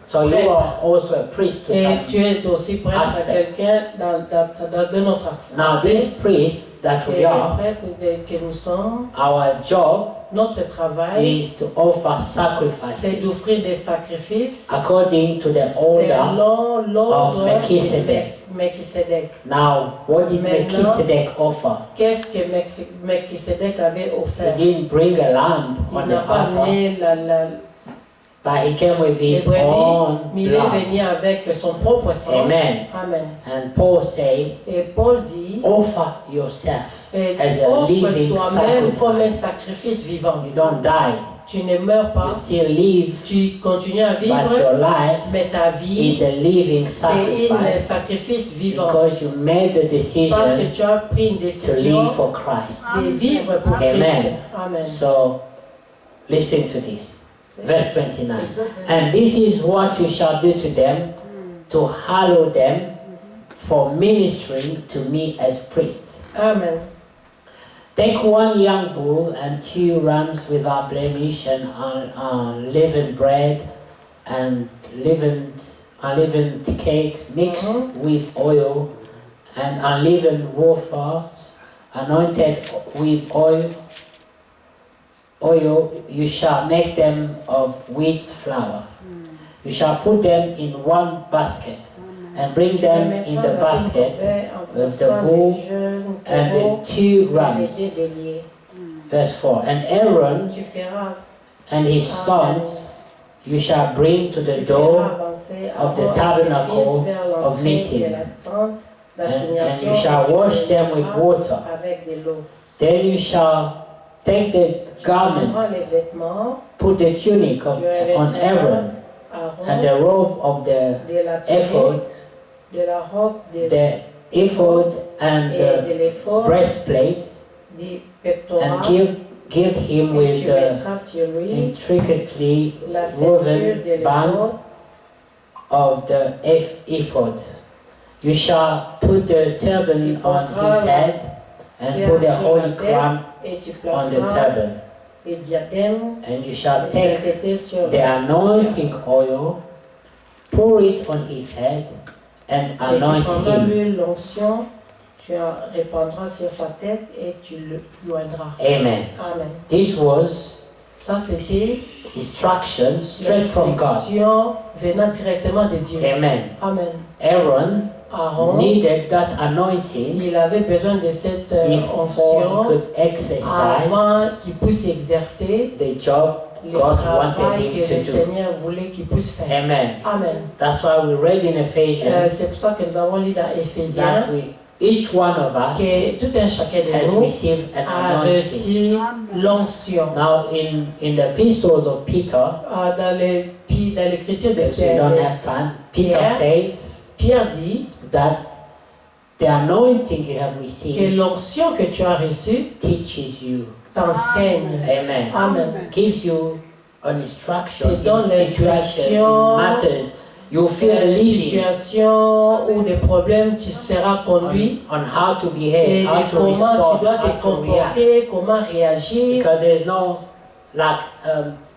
So you are also a priest to et tu some. es aussi prêtre à aspect. quelqu'un de notre aspect. Now these priests that Et we les are, prêtres que nous sommes, our job notre travail, is to offer c'est sacrifices d'offrir des sacrifices according to the order. selon l'ordre of Melchizedek. de Melchizedek. Now, what did Maintenant, Melchizedek offer? Qu'est-ce que Melchizedek avait He offert? didn't bring a lamb Il on the n'a pas altar, amené but he came with les his own brebis, mais il est venu blood. avec son propre sang. Amen. Amen. And Paul says, Et Paul dit, offer yourself et as a living offre toi-même comme un sacrifice. sacrifice vivant. You don't die. Tu ne meurs pas, You still live, tu continues à but vivre, your life mais ta vie, is a living c'est un sacrifice sacrifice vivant. because you made the Parce decision que tu as pris une to décision live for Christ. de vivre pour Amen. Christ. Amen. So, listen to this. Verse 29. Exactement. And this is what you shall do to them, to hallow them for ministering to me as priests. Amen. Take one young bull and 2 rams without blemish, and unleavened bread and unleavened cakes mixed with oil, and unleavened wafers anointed with oil. You shall make them of wheat flour. You shall put them in one basket, and bring them in the basket with the bull and the 2 rams. Verse 4. And Aaron Tu feras and his sons you shall bring to the door of the tabernacle of meeting, and you shall wash them with water. Then you shall take the garments, put the tunic on Aaron, and the robe of the ephod, and the breastplates, and gild him with the intricately woven band of the ephod. You shall put the turban on his head, and put the holy crown on the turban. And you shall take the anointing oil, pour it on his head, and anoint him. Tu répandras sur sa tête et tu le loindras. Amen. Amen. This was Ça c'était instructions straight from God. Venant directement de Dieu. Amen. Amen. Aaron needed that anointing il avait besoin de cette before he onction could exercise avant qu'il puisse exercer the job le God travail wanted him que le to do. Seigneur voulait qu'il puisse faire. Amen. Amen. That's why we read in Ephesians C'est pour ça que nous avons lu dans Éphésiens that each one of us que tout un chacun de has nous received an a anointing. reçu l'onction. Now in the epistles of Peter, Dans l'écriture de because we don't have time, Peter says Pierre dit that the anointing you have que received l'onction que tu as reçue teaches you. t'enseigne. Amen. Amen. Gives you an instruction Te donne in situations, in matters. You feel the leading situation ou des problèmes, tu seras conduit on how to behave, et how to comment respond, tu dois how te to react. comporter, comment réagir. Because there's no like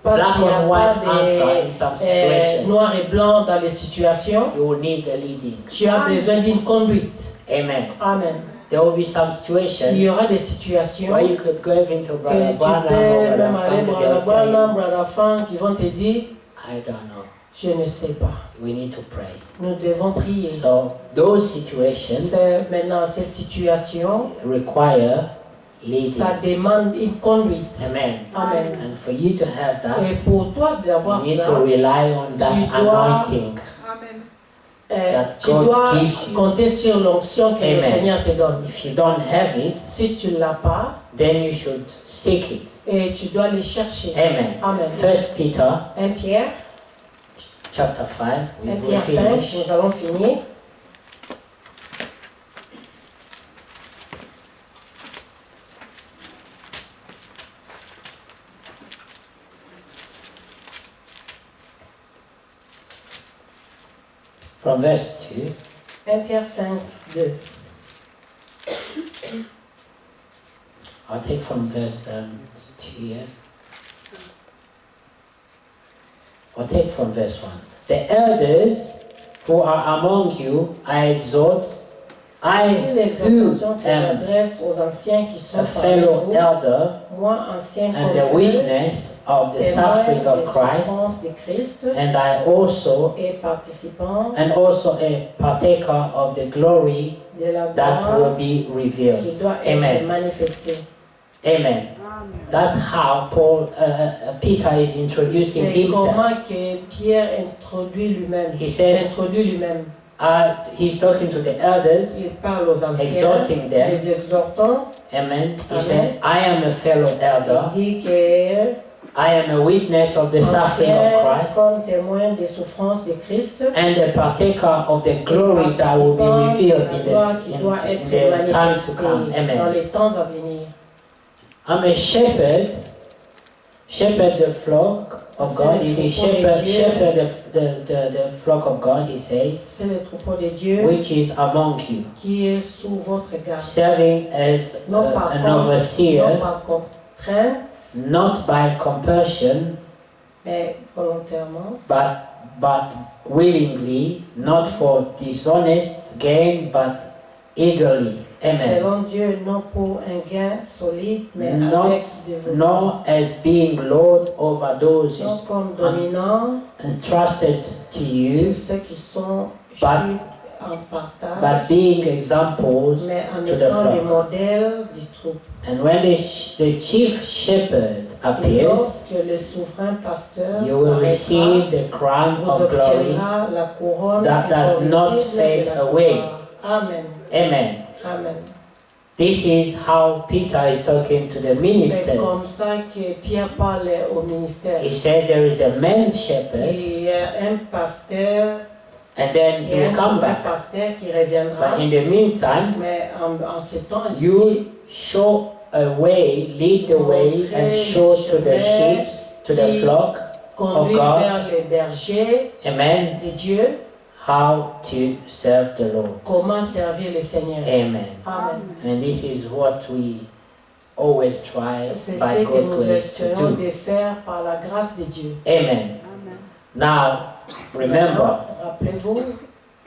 Parce black qu'il n'y a and pas white answer in some de situations. noir et blanc dans les situations. You will need a leading. Tu as besoin d'une conduite. Amen. Amen. There will be some situations Il y aura des situations where you could go even to que Brother tu Branham peux or même Brother aller Frank, voir they la will tell Branham, you, Brother Frank, qui vont te dire, I don't know. je ne sais pas. We need to pray. Nous devons prier. So those situations Maintenant, ces situations, require leading. ça demande une conduite. Amen. Amen. And for you to have that, Et pour toi d'avoir you need ça, to rely on that tu dois- anointing. that tu God dois gives you. compter sur l'onction que le Amen. Seigneur te donne. If you don't have it, Si tu ne l'as pas, then you should seek it. et tu dois le chercher. Amen. Amen. 1 Peter 1 Pierre, chapter 5, we 1 will Pierre 5, finish. nous allons finir. from verse 2. 1 Pierre 5, 2. I'll take from verse 2 here. I'll take from verse 1. The elders who are among you, I exhort, I who am a fellow elder and the witness of the suffering of Christ, and I also a partaker of the glory that will be revealed. Amen. Amen. That's how Peter is introducing himself. He said, he's talking to the elders, exhorting them. Amen. He said, I am a fellow elder. I am a witness of the suffering of Christ and a partaker of the glory that will be revealed in the times to come. Amen. I'm a shepherd the flock of God. He shepherd the flock of God, he says, which is among you, serving as an overseer, not by compulsion, but willingly, not for dishonest gain, but eagerly. Amen. Selon Dieu, non pour un gain solide, mais avec nor as being lord over those non comme dominant, entrusted to you, ceux qui sont en partage, but being examples mais en to the étant des flock. modèles du troupe. And when the chief shepherd appears, lorsque le souverain pasteur you will receive the crown of glory la couronne that does not fade away. Amen. Amen. Amen. This is how Peter is talking to the C'est comme ministers. ça que Pierre parle au ministère. He said there is a man shepherd, Il y a un pasteur, and then he will come back. pasteur qui reviendra. But in the meantime, Mais en ce temps you show a way, lead the way, and show to the sheep, to the flock of God, vers les bergers amen, de Dieu, how to serve the Lord. comment servir le Seigneur. Amen. Amen. And this is what we always try C'est by ce que God's nous grace to espérons do. de faire par la grâce de Dieu. Amen. Now, remember, Rappelez-vous,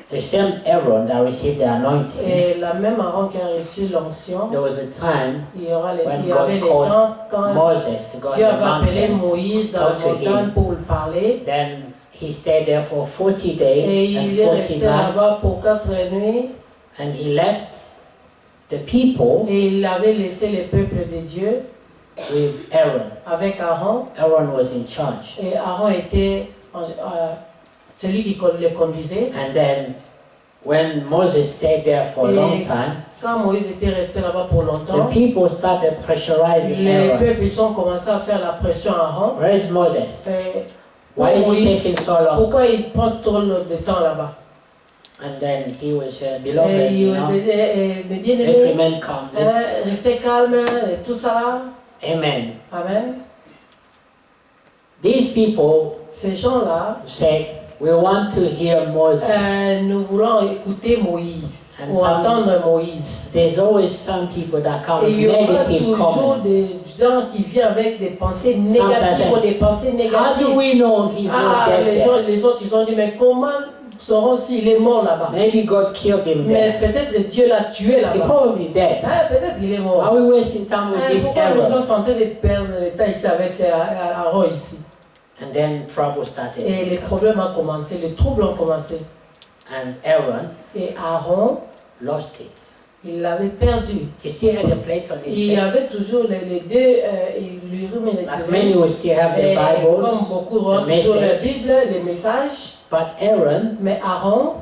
the same Aaron that received the anointing, et la même Aaron qui a reçu l'onction, there was a time il y avait when les God temps called quand Moses to go on Dieu the avait appelé mountain. Moïse dans la talk to montagne him. pour lui parler. Then he stayed there for 40 Et days il and est 40 resté nights, là-bas pour 4 nuits. and he left the people Et il avait laissé le peuple de Dieu with Aaron. avec Aaron. Aaron was in charge. Et Aaron était celui qui le conduisait. And then when Moses stayed there for a long time, Quand Moïse était resté là-bas pour the longtemps, people started pressurizing les Aaron. peuples ils ont commencé à faire la pression à Aaron. Where is Moses? Et Why is he Moïse, taking so long? pourquoi il prend trop de temps là-bas? And then he was Et beloved, you know, mais bien every aimé, man come. restez calme, et tout ça là. Amen. Amen. These people Ces gens-là, said, we want to hear Moses. nous voulons écouter Moïse, And ou some- entendre Moïse. There's always some people that come Et with il y aura negative toujours comments. des gens qui viennent avec des pensées négatives ou des pensées How do négatives. we know he's not Ah, dead there? les autres, ils ont dit, mais comment sauront s'il est mort là-bas? Maybe God killed him Mais there. peut-être Dieu l'a tué He's là-bas. probably dead. Ah, peut-être il est mort. Are we wasting time with this Pourquoi nous error? sommes en train de perdre le temps ici avec ces Aaron ici? And then trouble started. Et les problèmes ont commencé, les troubles ont commencé. And Aaron Et Aaron, lost it. il l'avait perdu. He still had a plate on his Il y chest. avait toujours les deux, il lui remet Like many will still have the Et comme Bibles, beaucoup the ont toujours la message. Bible, les messages. But Aaron Mais Aaron,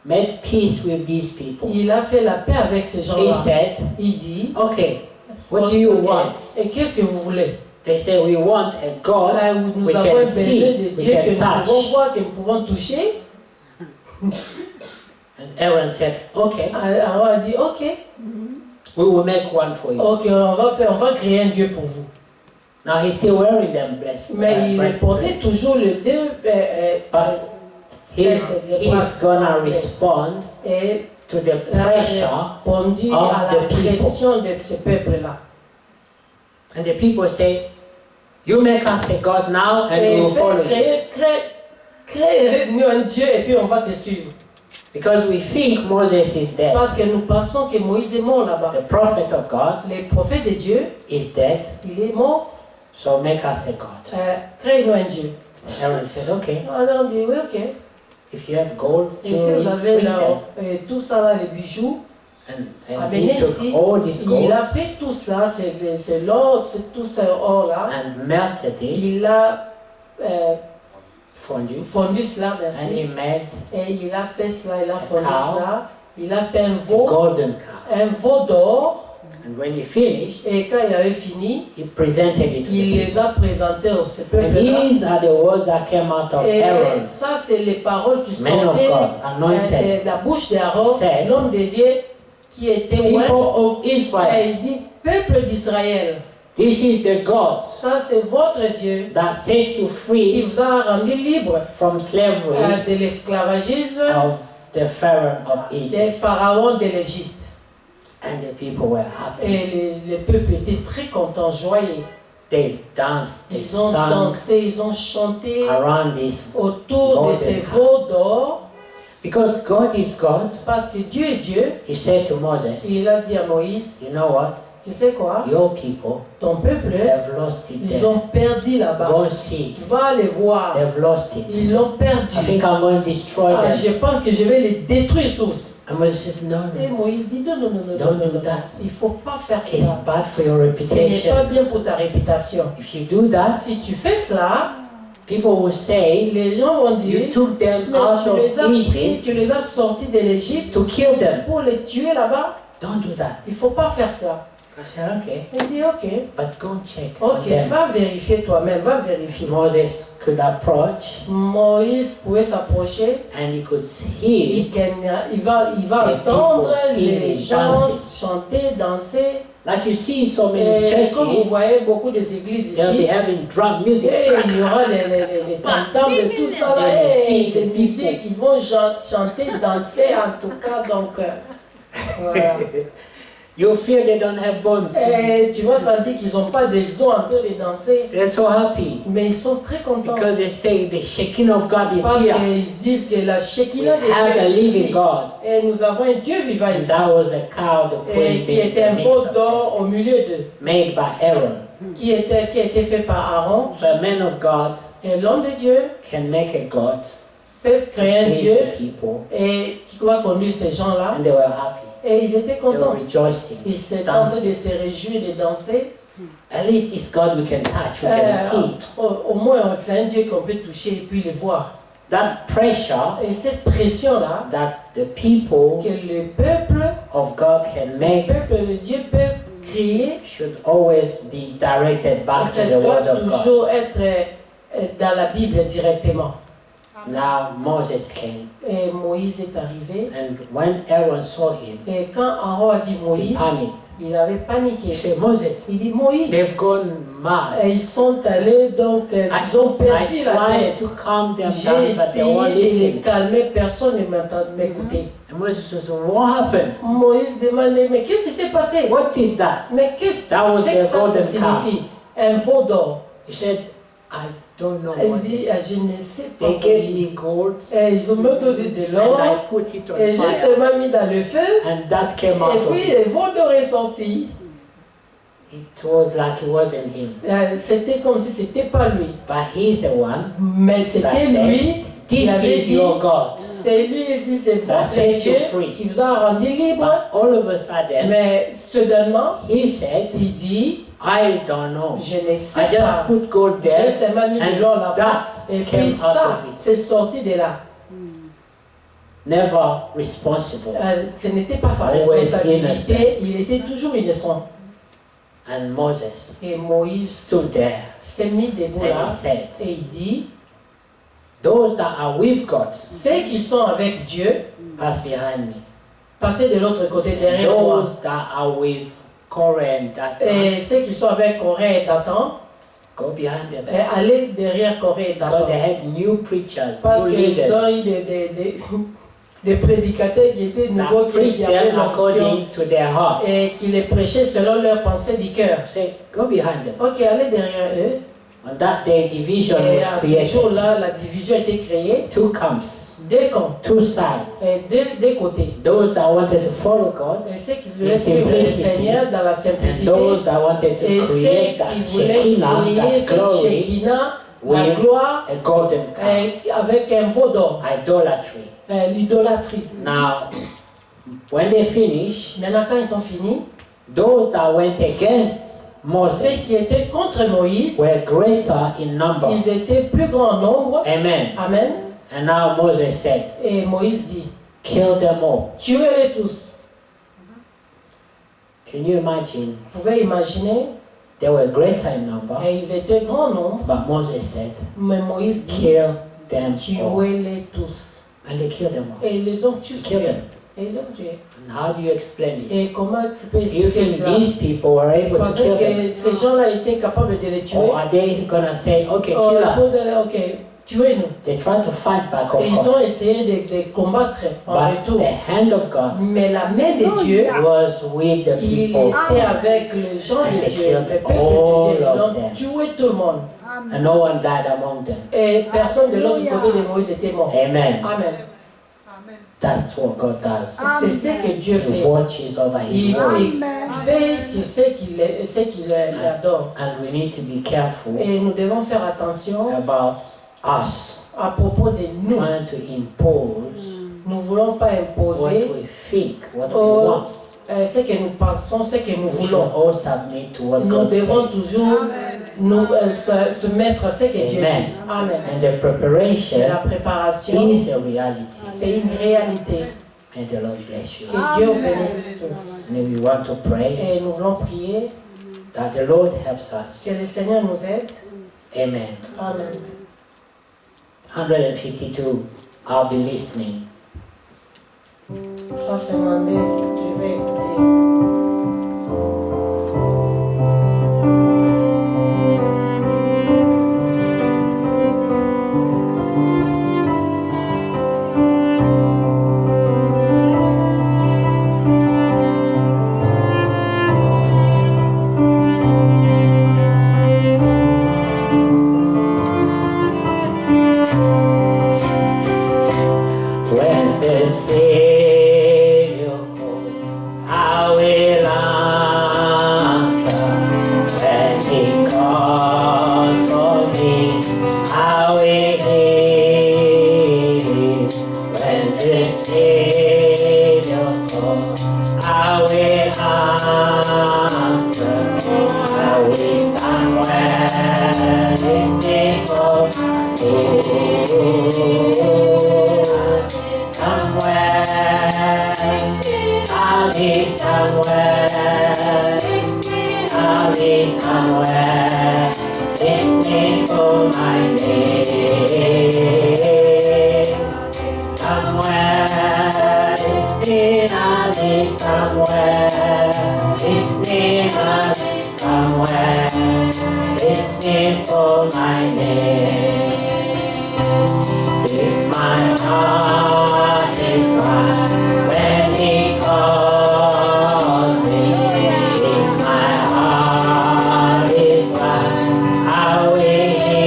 made peace with these people. il a fait la paix avec ces He gens-là. said, Il dit, okay, what do you Ok, want? et qu'est-ce que vous voulez? They say, we want a God Nous we avons can besoin see, de we Dieu que can nous pouvons touch. voir, que nous pouvons toucher. And Aaron said, okay, Aaron a dit, ok, we will make one for you. ok, on va créer un Dieu pour vous. Now he's still wearing them breastplates. Mais il portait toujours les deux he's gonna respond to the pressure of the people. De ce peuple-là. And the people say, you make us a God now and we will follow you. Crée-nous un Dieu et puis on va te suivre. Because we think Moses is dead. Parce que nous pensons que Moïse est mort là-bas. The prophet of God Le prophète de Dieu is dead. Il est mort. So make us a God. Crée-nous un Dieu. Aaron said, okay. Alors on dit, oui, ok. If you have gold, Et si jewelry, vous avez bring là, them. tout ça là, les bijoux, And amenez he took ici. all this Il gold a pris tout ça, c'est l'or, c'est tout ce or là. and melted it, Il a fondu, fondu cela, and merci. he made Et il a fait cela, il a fondu cow. cela. Il a fait a golden cow. un veau d'or. And when he finished, Et quand il avait fini, he presented it to il the les people. a présentés au ce And peuple-là. these are the words that came out of Et Aaron, ça, c'est les paroles qui man of sortaient God, anointed, de la bouche d'Aaron, said, l'homme de Dieu qui était people loin. of Israel. Et il dit, peuple d'Israël, This is the God ça c'est votre Dieu that sets you qui free vous a rendu libre from slavery de l'esclavagisme of the Pharaoh of des Egypt. pharaons de l'Égypte. And the people were happy. Et le peuple était très content, joyeux. They danced, they Ils ont sang dansé, ils ont chanté around this autour de ces golden veaux d'or. because God is God. Parce que Dieu est Dieu. He said to Moses, Il a dit à Moïse, you know what? tu sais quoi? Your people Ton peuple, have lost it ils there. ont perdu là-bas. Go see. Va les voir. They've lost it. Ils l'ont perdu. I think I'm going to destroy Ah, them. je pense que je vais les détruire tous. And Moses says, no, Et no. Moïse dit non, non, non, non, Don't non, do non, that. il ne faut pas faire It's ça. bad for your Ce n'est reputation. pas bien pour ta réputation. If you do that, Si tu fais cela, people will say, les gens vont dire, you took them mais out tu of les as pris, Egypt tu les as sortis de l'Égypte to kill them. pour les tuer là-bas. Don't do that. Il ne faut pas faire ça. I said, okay, Il dit ok, but go and check on ok, them. va vérifier toi-même, va vérifier. Moses could approach Moïse pouvait s'approcher. and he could see, Il va entendre people singing, les gens dancing. chanter, danser. like you see in so many Et comme vous churches, voyez beaucoup des églises they'll be ici, having drum music. et il y aura les tam-tams de tout ça là, et des musiques qui vont chanter, danser en tout cas. Donc, voilà. You feel they don't have bones. Et tu vas sentir qu'ils n'ont pas des os en train de danser, They're so happy mais ils sont très contents. because they say the shaking of God is Parce here. qu'ils disent que la We Shekinah de have Dieu a est living ici. God. Et nous avons un Dieu vivant And ici. that was a cow that Et qui était un veau d'or au milieu d'eux, made by Aaron. qui a été fait par Aaron. So a man of God Et l'homme de Dieu can make a God, peut créer un please Dieu the people, et qui va conduire ces gens-là. and they were happy. Et ils étaient They were contents. rejoicing. Ils s'étaient en train de se réjouir, de danser. At least this God we can touch, we can see. Au moins, c'est un Dieu qu'on peut toucher et puis le voir. That pressure Et cette pression-là, that the people que le peuple, of God can le make peuple de Dieu peut créer, should always be directed back to ça the Word doit of God. toujours être dans la Bible directement. Now Moses came, Et Moïse est arrivé. and when Aaron saw him, Et quand Aaron a vu he Moïse, panicked. il avait He paniqué. said, Moses, Il dit Moïse. they've gone mad. Et ils sont allés, donc ils ont I perdu la tried tête. to calm them J'ai down, but they won't essayé de les listen. calmer, personne ne m'écoutait. And Moses was, what happened? Moïse demandait, mais qu'est-ce qui s'est passé? What is that? Mais qu'est-ce que That was c'est que the ça golden signifie? Un veau d'or. He said, I don't know Il what dit, it ah, is. je ne sais pas. They gave me Moïse. gold, Et ils ont me donné de and l'or, I put it on et j'ai fire, seulement mis dans le feu, and that came out et of puis it. le veau d'or est sorti. It was like it wasn't him. C'était comme si c'était pas lui. But he's the one Mais c'était that said, lui qui this avait is dit, your God. c'est lui ici, c'est That votre set you Dieu free. qui vous a rendu libre. But all of a sudden, Mais soudainement, he said, il dit, I don't know. je ne sais I just pas. put gold J'ai there, seulement mis de and l'or là-bas. that Et came puis out ça, of it. c'est sorti de là. Never responsible. Ce n'était pas sa Always responsabilité. innocent. Il était toujours innocent. And Moses Et Moïse stood there s'est mis debout and là. he said, Et il dit, those that are with God, ceux qui sont avec Dieu, pass behind me. passez de l'autre côté And derrière moi. those that are with Korah and Dathan, Et ceux qui sont avec Corée et Dathan, Go behind them. Allez derrière Corée d'abord. Because they had new preachers, Parce new qu'ils leaders. ont eu des prédicateurs qui étaient nouveaux, qui avaient l'onction et qui les prêchaient selon leur pensée du cœur. Say, go behind them. Ok, allez derrière eux. On that day, division Et was à ce created. jour-là, la division a été créée. Two camps, Deux camps, two sides. deux côtés. Those that wanted to follow God, Et ceux qui voulaient suivre le Seigneur dans la and simplicité. those that wanted to Et ceux create that qui voulaient Shekinah, créer that cette glory, Shekinah, la with gloire, a golden calf, avec un veau d'or, idolatry. l'idolâtrie. Now, when they finish, Maintenant, quand ils ont fini, those that went against ceux Moses qui étaient contre Moïse, were greater in number. ils étaient plus grands en nombre. Amen. Amen. And now Moses said, Et Moïse dit, kill them all. tuez-les tous. Can you imagine? Vous pouvez imaginer, They were greater in number, et ils étaient grand nombre, but Moses said, mais Moïse dit, kill them all. tuez-les tous. And they killed them all. Et ils les ont tous Kill tués. them. Et ils l'ont tué. And how do you explain this? Et comment tu peux Do you expliquer think cela? these people were able to Parce kill them? que ces gens-là étaient capables de les tuer. Or are they going to say, okay, Oh, kill vous us? allez, ok, tuez-nous. They tried to fight back, of Et ils ont course. essayé de combattre en But retour. the hand of God Mais la main de Dieu, was with the il people. était avec les gens And de they Dieu, killed le peuple all de Dieu. of Ils ont them. tué tout le monde. And no one died among them. Et personne de l'autre côté de Moïse était mort. Amen. Amen. That's what God does. C'est ce que Dieu He fait. watches over His Il word. veille sur ceux qui l'adorent. And we need to be careful Et nous devons faire attention about us à propos de nous. trying to impose Nous ne voulons pas what imposer we think, what we Oh, want. ce que nous pensons, ce que nous We should voulons. all submit to what Nous God devons says. toujours se mettre à ce que Dieu Amen. dit. Amen. And the preparation Et la préparation, is a reality. c'est une réalité. May the Lord bless you. Que Dieu bénisse tous. And we want to pray Et nous voulons prier that the Lord helps us. que le Seigneur nous aide. Amen. Amen. 152. I'll be listening. 152, je vais écouter. When the Savior calls, I will answer. When He calls for me, I will hear. When the Savior calls, I will answer. I will somewhere listening for somewhere, I'll be somewhere, I'll be somewhere, listening for my name. Somewhere, listening, I'll be somewhere, listening, I'll be somewhere, listening for my name. If my heart is right when He calls me, if my heart is right, I will hear.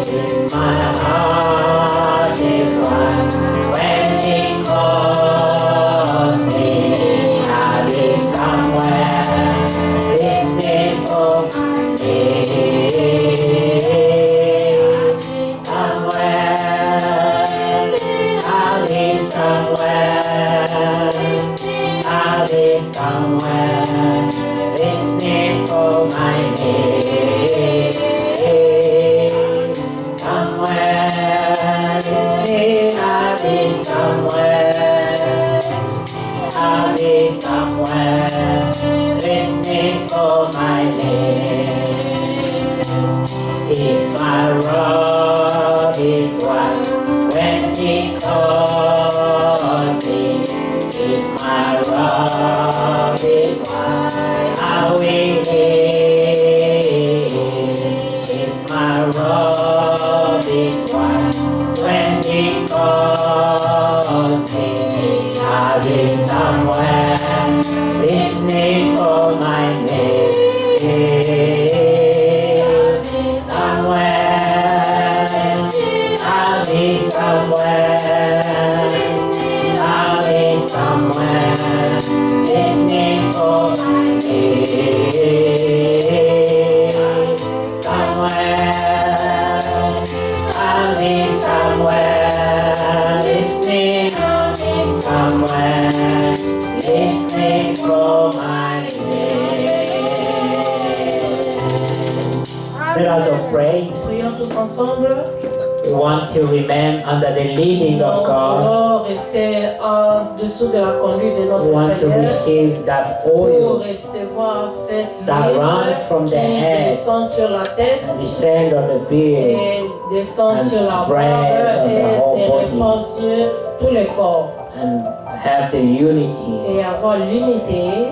If my heart is right when He calls me, I'll be somewhere listening for me. Somewhere, listening for my name. Somewhere, listening, I'll be somewhere. I'll be somewhere, listening for my name. If my road is wide, when He calls me, if my road is wide, I will hear. I'll be somewhere listening for my name. Somewhere, I'll be somewhere. I'll be somewhere listening for my name. Somewhere, I'll be somewhere listening. Somewhere listening for my name. Let us all pray. Prions tous ensemble. We want to remain under the leading of God. Rester en dessous de la conduite de notre We want to Seigneur. receive that Pour oil recevoir cette that runs huile from the head descend sur la tête and descend on the beard et descend and sur la spread barbe on the et whole se répand sur tout le corps. and have the unity. Et avoir l'unité,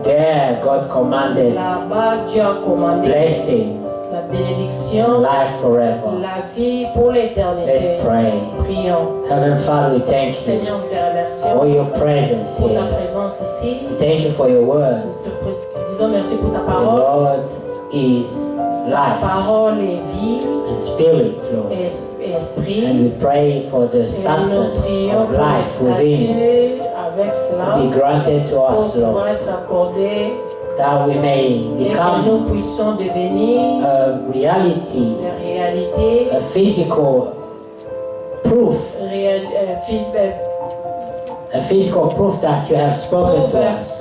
There God commanded là-bas Dieu a commandé blessings, la bénédiction, life forever. la vie pour l'éternité. Let's pray. Prions. Heavenly Father, we thank you Seigneur, nous te for remercions your presence pour ta here. présence ici. Thank you for your words. Nous te disons merci pour ta The parole. Lord is Ta life parole est vie and spirit, Lord. et esprit. And we pray for the Et nous substance prions of pour les life within it statuts avec to cela be granted to pour us, pouvoir Lord, être accordés that we may et que become nous puissions devenir a reality, la réalité, a physical proof, a physical proof that you have spoken to us.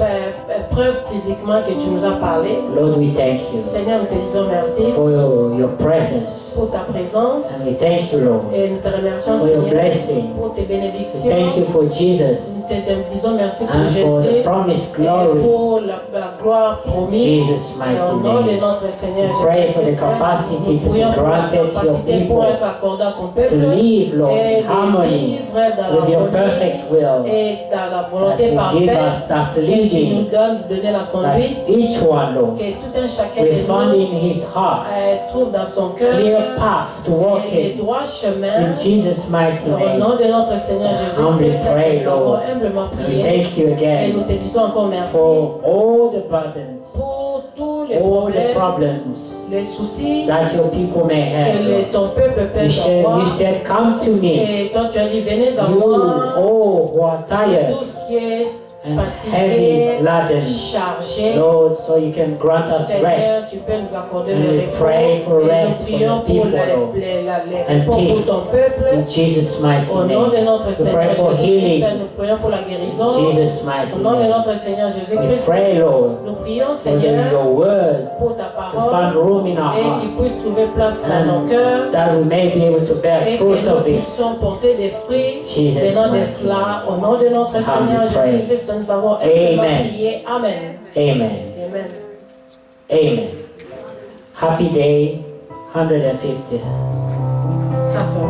preuve physiquement que tu nous as parlé. Lord, we thank you Seigneur, nous te disons merci for your presence. pour ta présence And we thank you, Lord, et nous te remercions, for your Seigneur, blessing. pour tes We bénédictions. thank you for Jesus Nous te disons merci pour and for the Jésus promised et glory. pour la gloire In promise. Jesus' Et mighty au nom de name. notre Seigneur We pray for the Jésus-Christ, capacity nous to be prions pour la granted to your capacité pour people être accordé à ton to peuple live, Lord, et in de harmony vivre dans with your la perfect will, et dans la that volonté you give parfaite us that que tu nous leading, donnes de donner la conduite, that each one, Lord, que tout un chacun will de find nous in his heart trouve dans son cœur clear path to walk les in. droits chemins. In Jesus' mighty Au name. nom de notre Seigneur Humbly Jésus-Christ, pray, nous avons Lord. humblement And we prié thank you et nous again te disons encore merci for all the burdens, pour tous les all the problèmes, problems les soucis that your people may que have, Lord. ton peuple peut avoir. You said, come to me, Et toi tu as dit, venez à you moi, all who are tired tout ce qui est and fatigué, heavy laden, chargé. Lord, so you can grant us Seigneur, rest tu peux nous accorder And le we repos. pray for Et rest nous for prions the pour people, Lord. les and repos pour peace. ton peuple. In Jesus' mighty Au nom de name. notre We Seigneur pray for Jésus-Christ, healing. nous prions pour la guérison. In Jesus' mighty Au nom de name. notre Seigneur We Jésus-Christ, pray, Lord, nous prions, for Seigneur, your word pour ta to parole find room in our et qu'il hearts, puisse trouver place dans nos and cœurs that we may be able to bear et que fruit nous of it. puissions porter des fruits Jesus' venant de mighty cela. Au nom de notre Amen. Seigneur Pray. Jésus-Christ, nous avons Amen. humblement prié. Amen. Amen. Amen. Amen. Happy day 150. Ça c'est bon.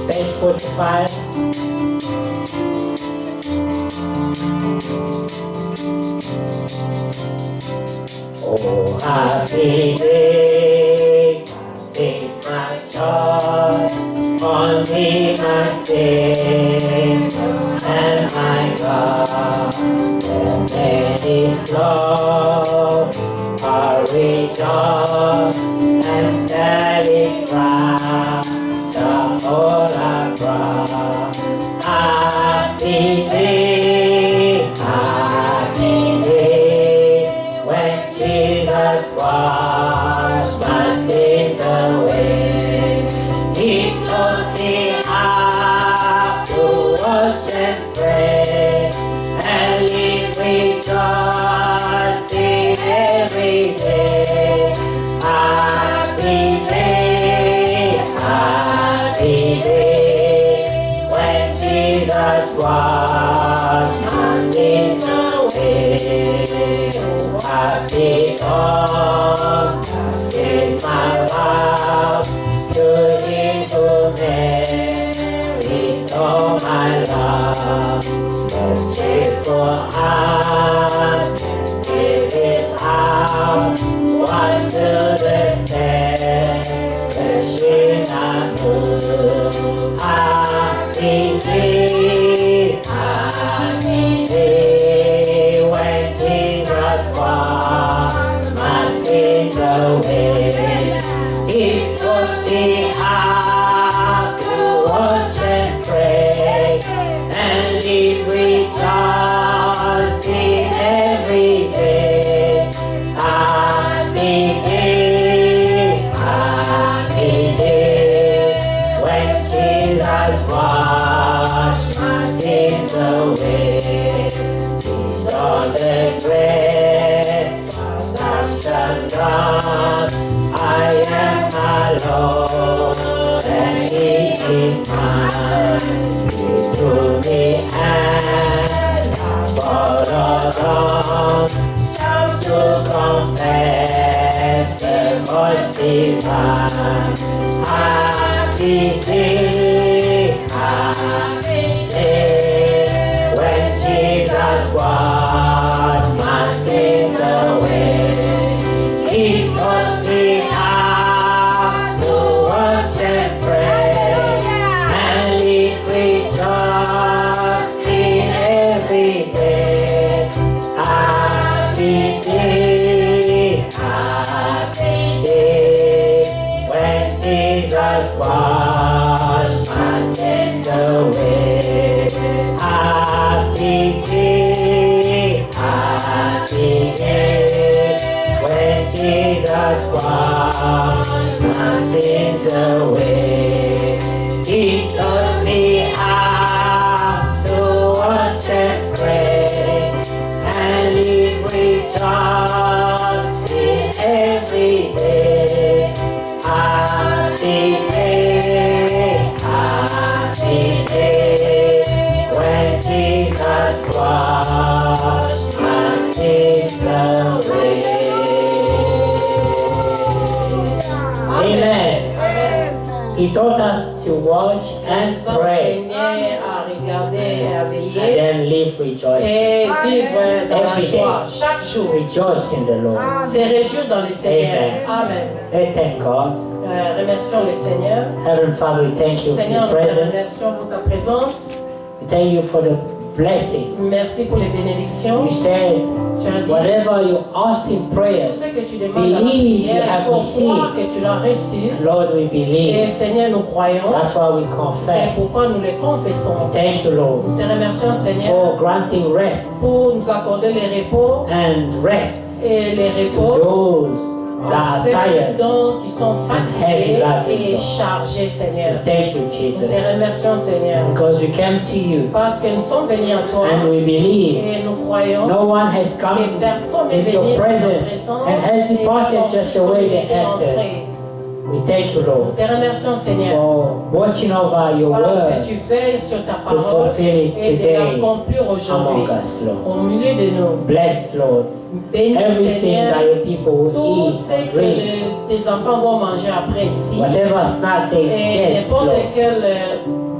Page 45. Oh, happy day, take my charge, on me my sin, and my God, and let His love, I rejoice, and satisfy the whole I brought. Happy day, when Jesus washed my sins away. He taught me how to wash and pray, and live rejoicing every day. Happy day, when Jesus washed my sins away. Happy dawn, is my vow to Him who made it for my love. Merciful heart, give it out. What do they say? The sweet and good. Happy day, when Jesus washed my sins away. It took me out to watch and pray, and live rejoicing every day. Happy day, when Jesus washed my sins away. He's on the great salvation done. I am alone, and He is mine. He threw me and I followed on to confess the most divine. Happy day, when Jesus washed my sins away. He taught me how to watch and pray, and live rejoicing every day. Happy day, when Jesus washed my sins away. Happy day, when Jesus washed my sins away. He taught me how to watch and pray, and live rejoicing every day. Happy day, when Jesus washed my sins away. Amen. He taught us to watch and pray, à regarder et à and veiller then live rejoicing. et vivre dans la Every joie day. chaque jour. Rejoice in the Lord. Se réjouir dans le Seigneur. Amen. Let's thank God. Remercions le Seigneur. Heavenly Father, we thank you for Seigneur, your nous te presence. remercions pour ta présence. We thank you for the blessing. Merci pour les bénédictions. You said, Tu as dit, whatever you ask in prayer, tout ce que tu demandes dans la believe you prière, have pour received. croire que tu l'as reçu. Lord, we Et believe. Seigneur, nous croyons. That's why we C'est confess. pourquoi nous les confessons. Thank you, Lord, Nous te remercions, Seigneur, for granting rest pour nous accorder les repos and rest et les to repos those that à are ceux tired. dont qui sont fatigués heavy et laden. chargés, Seigneur. Thank you, Nous te Jesus, remercions, Seigneur, because we came to you parce que nous sommes venus à toi and we believe et nous croyons no one has que come personne n'est into venu your dans ta presence présence and has et departed sorti just the comme way il they était entered. entré. We thank you, Nous Lord, te remercions, Seigneur, for watching over your parce word que tu veilles sur ta to parole fulfill it et de today l'accomplir aujourd'hui among us, Lord. au milieu de nous. Bless, Lord, Bénis, everything Seigneur, that your people will tout eat ce and que drink, tes enfants vont manger après ici. whatever snack they Et get, n'importe Lord. quel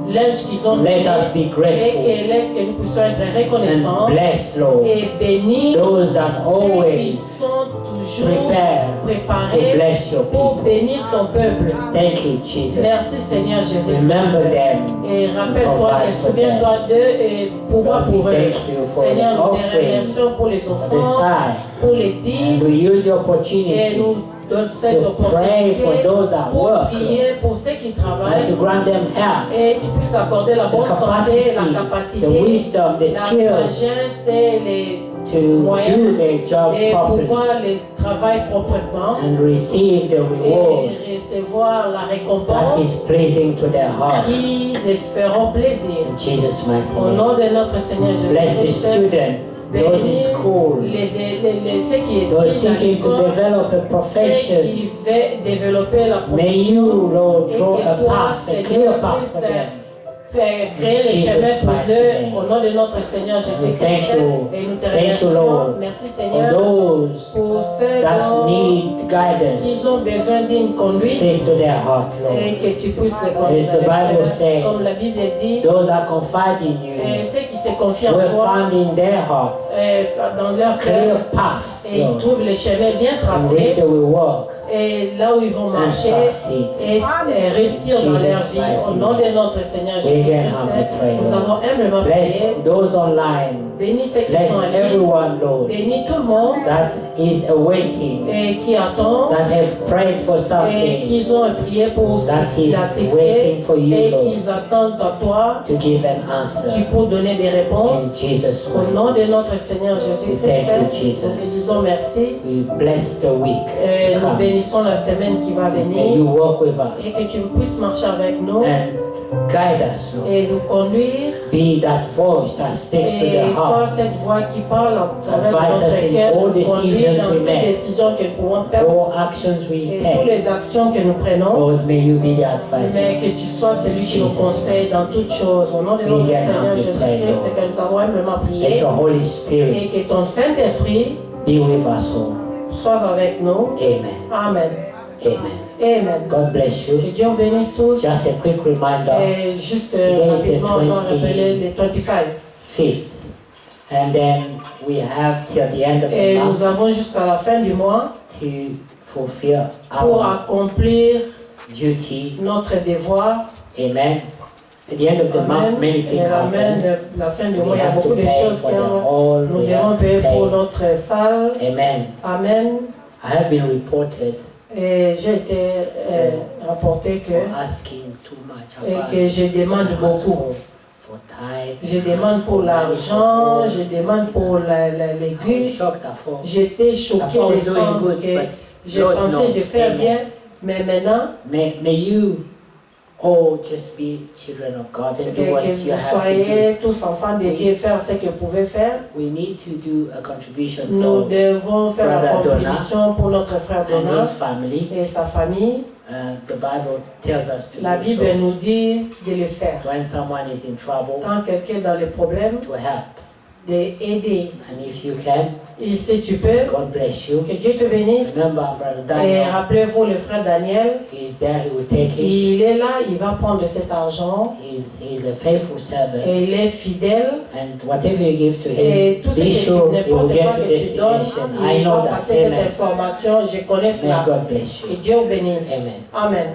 lunch qu'ils ont Let donné, us be et grateful que laisse que nous puissions être reconnaissants and bless, Lord, et bénir those that ceux qui always sont toujours prepare to préparés bless your pour people. bénir ton peuple. Thank you, Jesus. Merci Seigneur Jésus. Remember them. Et rappelle-toi Provide et for souviens-toi d'eux et pouvoir Lord, we pour eux. thank you for Seigneur, the nous te offering, remercions pour les for the offrandes, tithe, pour les and dîmes we use the et opportunity nous donne cette to pray for opportunité those that pour work, prier pour ceux qui and to travaillent grant them health, et tu puisses accorder la the bonne santé, capacity, la the capacité, wisdom, the la skills sagesse et les to do their job et properly pouvoir les travailler proprement and receive the reward et recevoir la that récompense is pleasing to their heart. qui les feront plaisir. In Jesus' mighty Au name. nom de notre Seigneur Bless the Jésus-Christ, students, those in bénis school, ceux qui those étudient à seeking to l'école, develop a ceux profession. qui veulent développer la May you, profession Lord, et draw que a toi, path, a clear Seigneur, path for puisses them. créer le chemin pour eux au nom de notre Seigneur Jésus-Christ. Et nous te remercions. Merci Seigneur pour ceux qui ont besoin d'une conduite et que tu puisses les conduire. Comme la Bible dit, ceux qui se confient en toi dans leur cœur et ils trouvent le chemin bien tracé et là où ils vont marcher et réussir dans leur vie au nom de notre Seigneur Jésus-Christ. Nous avons humblement prié. Bénis ceux qui sont en ligne. Bénis tout le monde et qui attend et qui ont prié pour la succès et qui attendent à toi qui pour donner des réponses au nom de notre Seigneur Jésus-Christ. Nous te disons merci. Nous bénissons la semaine qui va venir et que tu puisses marcher avec nous et nous conduire. Be that voice that speaks to the heart. Cette voix qui parle Advise us in all decisions we make, décisions que nous pouvons faire, all actions we et take. toutes les actions que nous prenons. Lord, may you be the advisor. Mais que tu sois celui qui nous conseille dans toutes choses. Au nom de notre Seigneur Jésus-Christ, que nous avons humblement prié. Let your Holy Spirit et que ton Saint-Esprit be with us all. Soit avec nous. Amen. Amen. Amen. Amen. God bless you. Que Dieu vous bénisse tous. Just a quick reminder. Et juste rapidement, on doit rappeler les 25th. And then we have till the end of et the month. Nous avons jusqu'à la fin du mois To fulfill pour our accomplir duty. notre devoir. Amen. At the end of the month, many things happen. La fin du mois, il y a beaucoup de choses que nous devons payer pour notre salle. Amen. Amen. I have been reported. Et j'ai été rapporté que je demande beaucoup. Je demande pour l'argent, je demande pour l'église. J'étais choqué de ça que je pensais de faire bien, mais maintenant, may you all just be children of God and do what you have to do. Soyez tous enfants de Dieu, faire ce que vous pouvez faire. We need to do a contribution Nous devons faire la contribution pour notre frère Donat et sa famille. The Bible tells us to La Bible nous dit de le faire. When someone is in trouble, quand quelqu'un est dans les problèmes, to help. D'aider. And if you can, et si tu peux, God bless you. Que Dieu te bénisse. Remember, Brother Daniel, et rappelez-vous le frère Daniel. He is there, he will take it. Il est là, il va prendre cet argent. He is a faithful servant. Et il est fidèle. And whatever you give to him, et tout be sure he will get to destination. I know that. Passer cette information, je connais cela. May God bless you. Que Dieu vous bénisse. Amen. Amen.